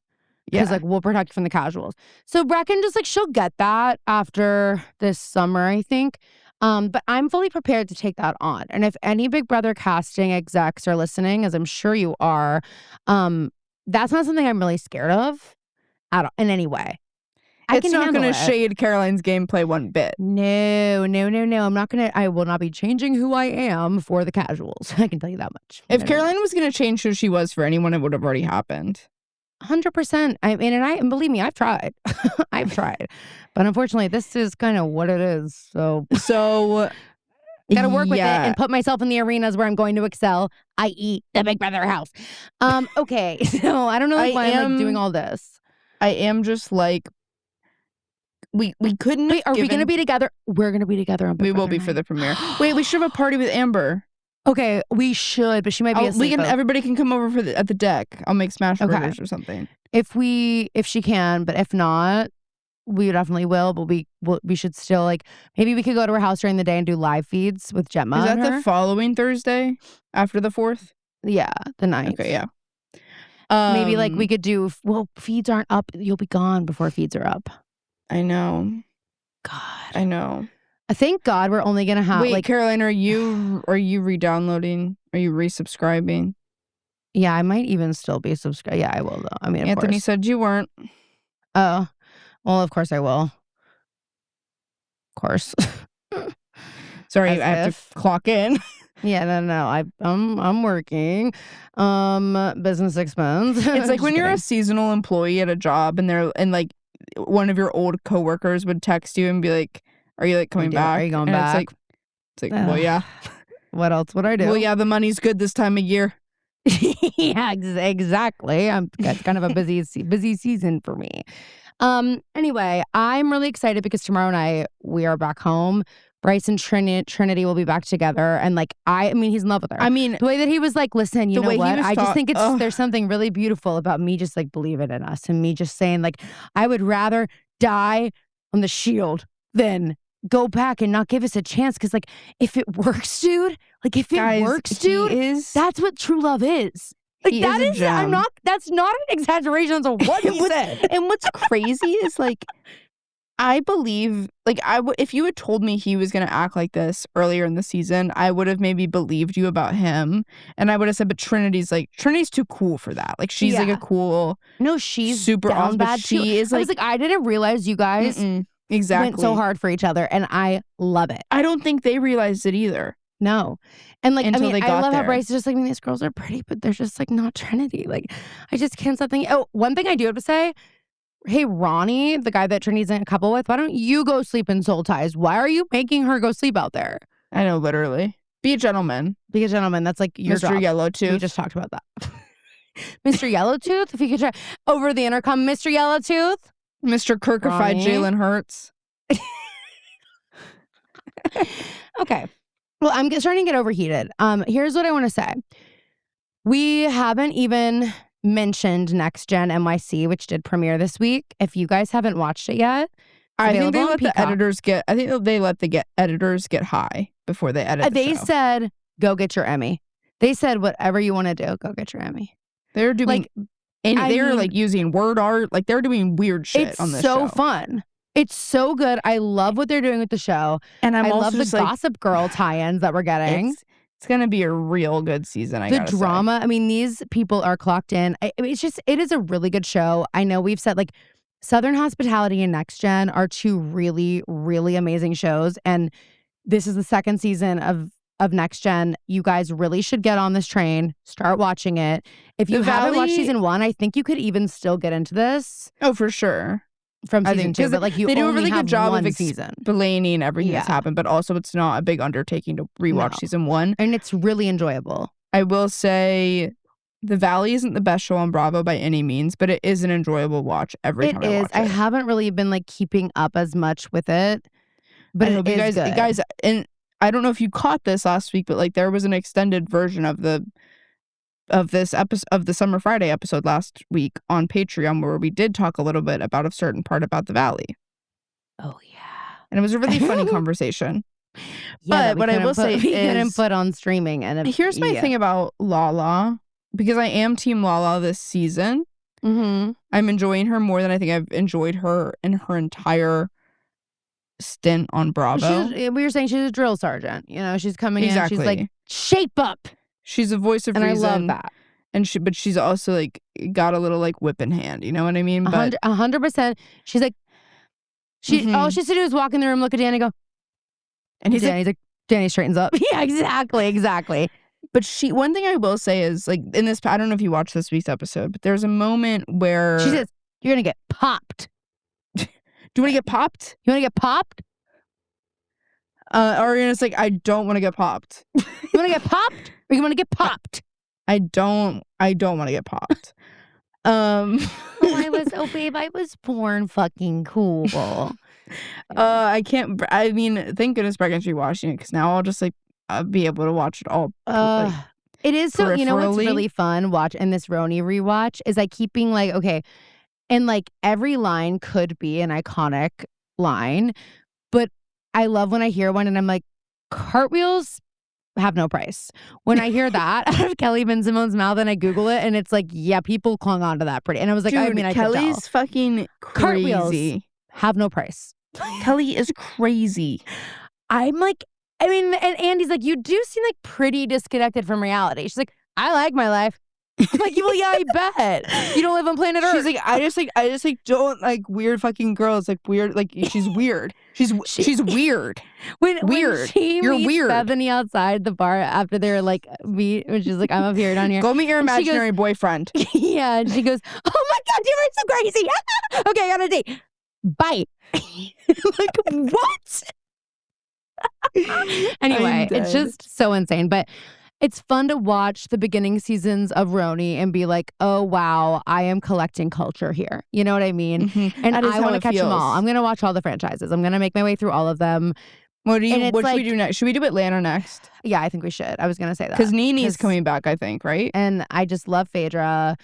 Because like, we'll protect you from the casuals. So Brecken just like, she'll get that after this summer, I think. But I'm fully prepared to take that on. And if any Big Brother casting execs are listening, as I'm sure you are, that's not something I'm really scared of in any way. It's not going to shade Caroline's gameplay one bit. No. I'm not going to. I will not be changing who I am for the casuals. I can tell you that much. If Caroline was going to change who she was for anyone, it would have already happened. 100%. I mean, and believe me, I've tried. I've tried. But unfortunately, this is kind of what it is. So got to work with it and put myself in the arenas where I'm going to excel, i.e. the Big Brother house. Okay. So I don't know why I'm like doing all this. I am just like, we couldn't. Wait, are we going to be together? We're going to be together on Big Brother will be night. for the premiere. Wait, we should have a party with Amber. Okay, we should, but she might be asleep. Everybody can come over at the deck. I'll make smash burgers or something. If she can, but if not, we definitely will. But we should still like, maybe we could go to her house during the day and do live feeds with Gemma. Is that the following Thursday after the 4th? Yeah, the 9th. Okay, yeah. Maybe like we could do. Well, feeds aren't up. You'll be gone before feeds are up. I know. God, I know. Thank God we're only gonna have Wait, Caroline, are you re-downloading? Are you resubscribing? Yeah, I might even still be subscribed. Yeah, I will though. I mean, of Anthony course. said you weren't. Oh, well, of course I will. Of course. Sorry, As I have if. to clock in. Yeah, no. I'm working. Business expense. It's like when Just you're a kidding. seasonal employee at a job and like one of your old coworkers would text you and be like, "Are you like coming back? Are you going and back? It's like, well, yeah. What else would I do? Well, yeah, the money's good this time of year. Yeah, exactly. It's kind of a busy season for me. Anyway, I'm really excited because tomorrow night we are back home. Bryce and Trinity will be back together, and like I mean, he's in love with her. I mean, the way that he was like, "Listen, you the know way he what? was I just think ugh. there's something really beautiful about me just like believing in us, and me just saying like, I would rather die on the shield than go back and not give us a chance. Because like, if it works, dude, like if it works, dude, that's what true love is." Like that is, that's not an exaggeration on what he said. And what's crazy is like, I believe, like if you had told me he was going to act like this earlier in the season, I would have maybe believed you about him. And I would have said, but Trinity's too cool for that. Like she's like a cool. No, she's super down awesome. bad She too. is I was like, I didn't realize you guys exactly went so hard for each other, and I love it. I don't think they realized it either. No. And like, Until they got I love there. how Bryce is just like, these girls are pretty, but they're just like not Trinity. Like, I just can't stop thinking. Oh, one thing I do have to say, hey, Ronnie, the guy that Trinity's in a couple with, why don't you go sleep in Soul Ties? Why are you making her go sleep out there? I know, literally. Be a gentleman. Be a gentleman. That's like your Mr. job. Yellowtooth. We just talked about that. Mr. Yellowtooth, if you could try over the intercom, Mr. Yellowtooth. Mr. Kirkified Jalen Hurts. Okay. Well, I'm starting to get overheated. Here's what I want to say. We haven't even mentioned Next Gen NYC, which did premiere this week. If you guys haven't watched it yet, I think they let the editors get. I think they let the editors get high before they edit. They said, "Go get your Emmy." They said, "Whatever you want to do, go get your Emmy." They're doing, they're like using word art. Like they're doing weird shit on this show. It's so fun. It's so good. I love what they're doing with the show. And I love the Gossip Girl tie-ins that we're getting. It's going to be a real good season, The drama. I mean, these people are clocked in. I mean, it is a really good show. I know we've said like Southern Hospitality and Next Gen are two really, really amazing shows. And this is the second season of Next Gen. You guys really should get on this train. Start watching it. If you haven't watched season 1, I think you could even still get into this. Oh, for sure. From season 2, but like they do a really good job of explaining everything that's happened, but also it's not a big undertaking to rewatch season 1, and it's really enjoyable. I will say, The Valley isn't the best show on Bravo by any means, but it is an enjoyable watch every time I watch it. I haven't really been like keeping up as much with it, but it is good. Guys, and I don't know if you caught this last week, but like there was an extended version of this episode of the Summer Friday episode last week on Patreon where we did talk a little bit about a certain part about the Valley. Oh yeah. And it was a really funny conversation. Yeah, but what I will say is, we couldn't put on streaming. And here's my thing about Lala, because I am Team Lala this season. Mm-hmm. I'm enjoying her more than I think I've enjoyed her in her entire stint on Bravo. We were saying she's a drill sergeant. You know, she's coming in. She's like, shape up. She's a voice of reason. And I love that. And but she's also like got a little like whip in hand. You know what I mean? 100%. She's like, all she has to do is walk in the room, look at Danny, go. And he's like, Danny straightens up. Yeah, exactly. But one thing I will say is like in this, I don't know if you watched this week's episode, but there's a moment where she says, "You're gonna get popped." Do you want to get popped? You want to get popped? Ariana's like, I don't want to get popped. You want to get popped, or you want to get popped? I don't want to get popped. Babe, I was born fucking cool. I can't. I mean, thank goodness Bregan's watching it because now I'll just like be able to watch it all. It is so. You know what's really fun? In this Roni rewatch is I keep being like, okay, and like every line could be an iconic line, but I love when I hear one and I'm like, cartwheels have no price. When I hear that out of Kelly Van Simone's mouth and I Google it and it's like, yeah, people clung on to that pretty. And I was like, dude, I mean, I Kelly's could tell. Fucking crazy. Cartwheels have no price. Kelly is crazy. I'm like, I mean, and Andy's like, you do seem like pretty disconnected from reality. She's like, I like my life. I'm like, well, yeah, I bet. You don't live on planet Earth. She's like, I just don't like weird fucking girls. Like weird, like she's weird. She's weird. When You're meets weird. Bethany outside the bar after they're like meet, when she's like, I'm up here down here. Go meet your imaginary boyfriend. Yeah, and she goes, oh my God, you are so crazy. Okay, I got a date. Bye. Like, what? Anyway, it's just so insane. But it's fun to watch the beginning seasons of Roni and be like, oh, wow, I am collecting culture here. You know what I mean? Mm-hmm. And I want to catch them all. I'm going to watch all the franchises. I'm going to make my way through all of them. What should we do next? Should we do Atlanta next? Yeah, I think we should. I was going to say that. Because Nene's coming back, I think, right? And I just love Phaedra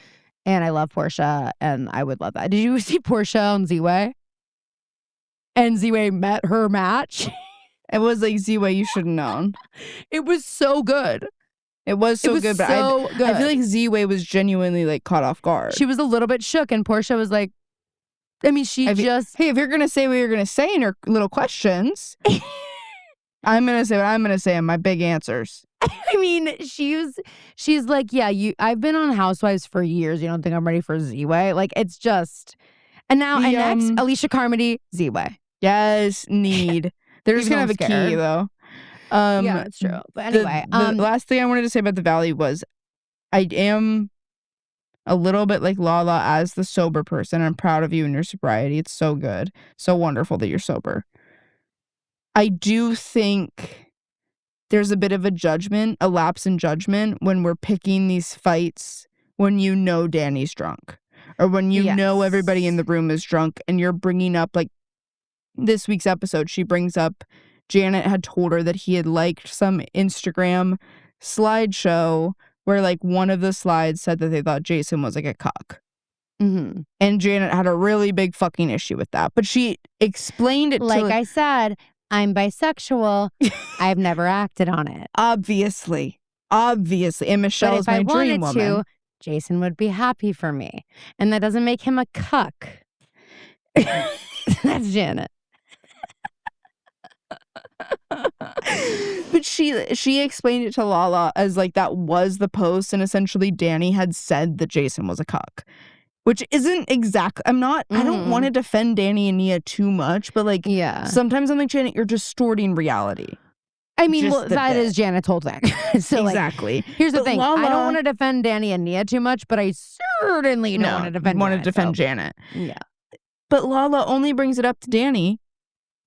and I love Portia and I would love that. Did you see Portia on Z-Way? And Z-Way met her match. It was like Z-Way, you should have known. It was so good. It was so good, but I feel like Z-Way was genuinely like caught off guard. She was a little bit shook, and Portia was like, I mean, hey, if you're gonna say what you're gonna say in her little questions, I'm gonna say what I'm gonna say in my big answers. I mean, she's like, yeah, I've been on Housewives for years. You don't think I'm ready for Z-Way? Like, it's just, and now next, Alicia Carmody, Z-Way. Yes, need. They're just gonna have a key though. Yeah, that's true. But anyway, the last thing I wanted to say about the Valley was I am a little bit like Lala as the sober person. I'm proud of you and your sobriety. It's so good. So wonderful that you're sober. I do think there's a bit of a lapse in judgment when we're picking these fights when you know Danny's drunk. Or when you know everybody in the room is drunk and you're bringing up, like, this week's episode, she brings up Janet had told her that he had liked some Instagram slideshow where, like, one of the slides said that they thought Jason was, like, a cuck. Mm-hmm. And Janet had a really big fucking issue with that. But she explained it like I said, I'm bisexual. I've never acted on it. Obviously. And Michelle is my dream woman. Jason would be happy for me. And that doesn't make him a cuck. That's Janet. But she explained it to Lala as like that was the post, and essentially Danny had said that Jason was a cuck, which isn't exactly. I don't want to defend Danny and Nia too much, but like sometimes I'm like, Janet, you're distorting reality. I mean, that is Janet's whole thing. So exactly. Like, here's the thing. I don't want to defend Danny and Nia too much, but I certainly don't want to defend Janet. Yeah. But Lala only brings it up to Danny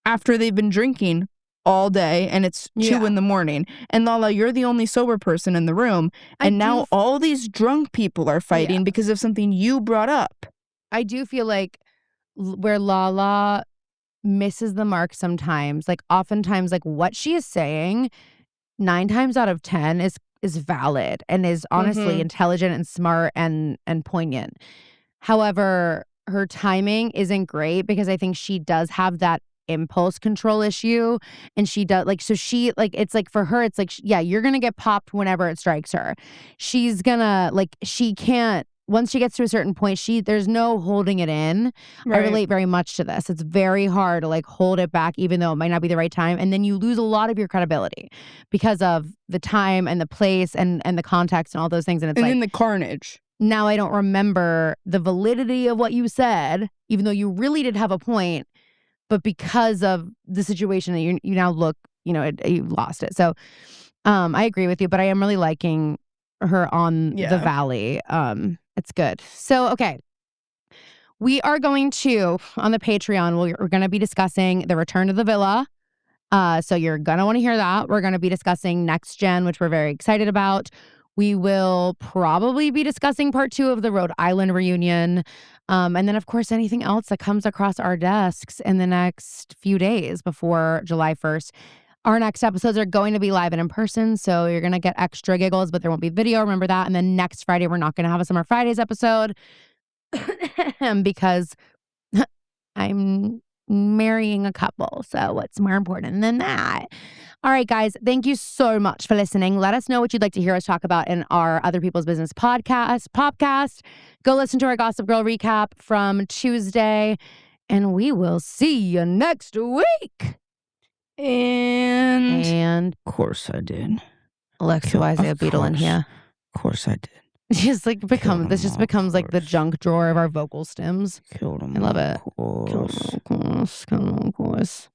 after they've been drinking all day and it's 2 a.m. And Lala, you're the only sober person in the room. And now all these drunk people are fighting because of something you brought up. I do feel like where Lala misses the mark sometimes, like oftentimes, like what she is saying 9 times out of 10 is valid and is honestly intelligent and smart and poignant. However, her timing isn't great because I think she does have that impulse control issue, and she does like, so she like, it's like for her it's like, you're gonna get popped whenever it strikes her. She's gonna like, she can't, once she gets to a certain point, there's no holding it in. Right. I relate very much to this. It's very hard to like hold it back even though it might not be the right time, and then you lose a lot of your credibility because of the time and the place and the context and all those things, and it's then the carnage. Now I don't remember the validity of what you said, even though you really did have a point. But because of the situation that you now look, you lost it. So I agree with you, but I am really liking her on the Valley. It's good. So, okay. We are going to, on the Patreon, we're going to be discussing the return to the villa. So you're going to want to hear that. We're going to be discussing Next Gen, which we're very excited about. We will probably be discussing part 2 of the Rhode Island reunion. And then, of course, anything else that comes across our desks in the next few days before July 1st. Our next episodes are going to be live and in person, so you're going to get extra giggles, but there won't be video. Remember that. And then next Friday, we're not going to have a Summer Fridays episode because I'm marrying a couple. So what's more important than that? All right, guys, thank you so much for listening. Let us know what you'd like to hear us talk about in our Other People's Business podcast. Go listen to our Gossip Girl recap from Tuesday, and we will see you next week. And of course I did. Alexa, why is there a beetle in here? Of course I did. Just like this just becomes like the junk drawer of our vocal stems. Killed him. I love it. Of course. Of course.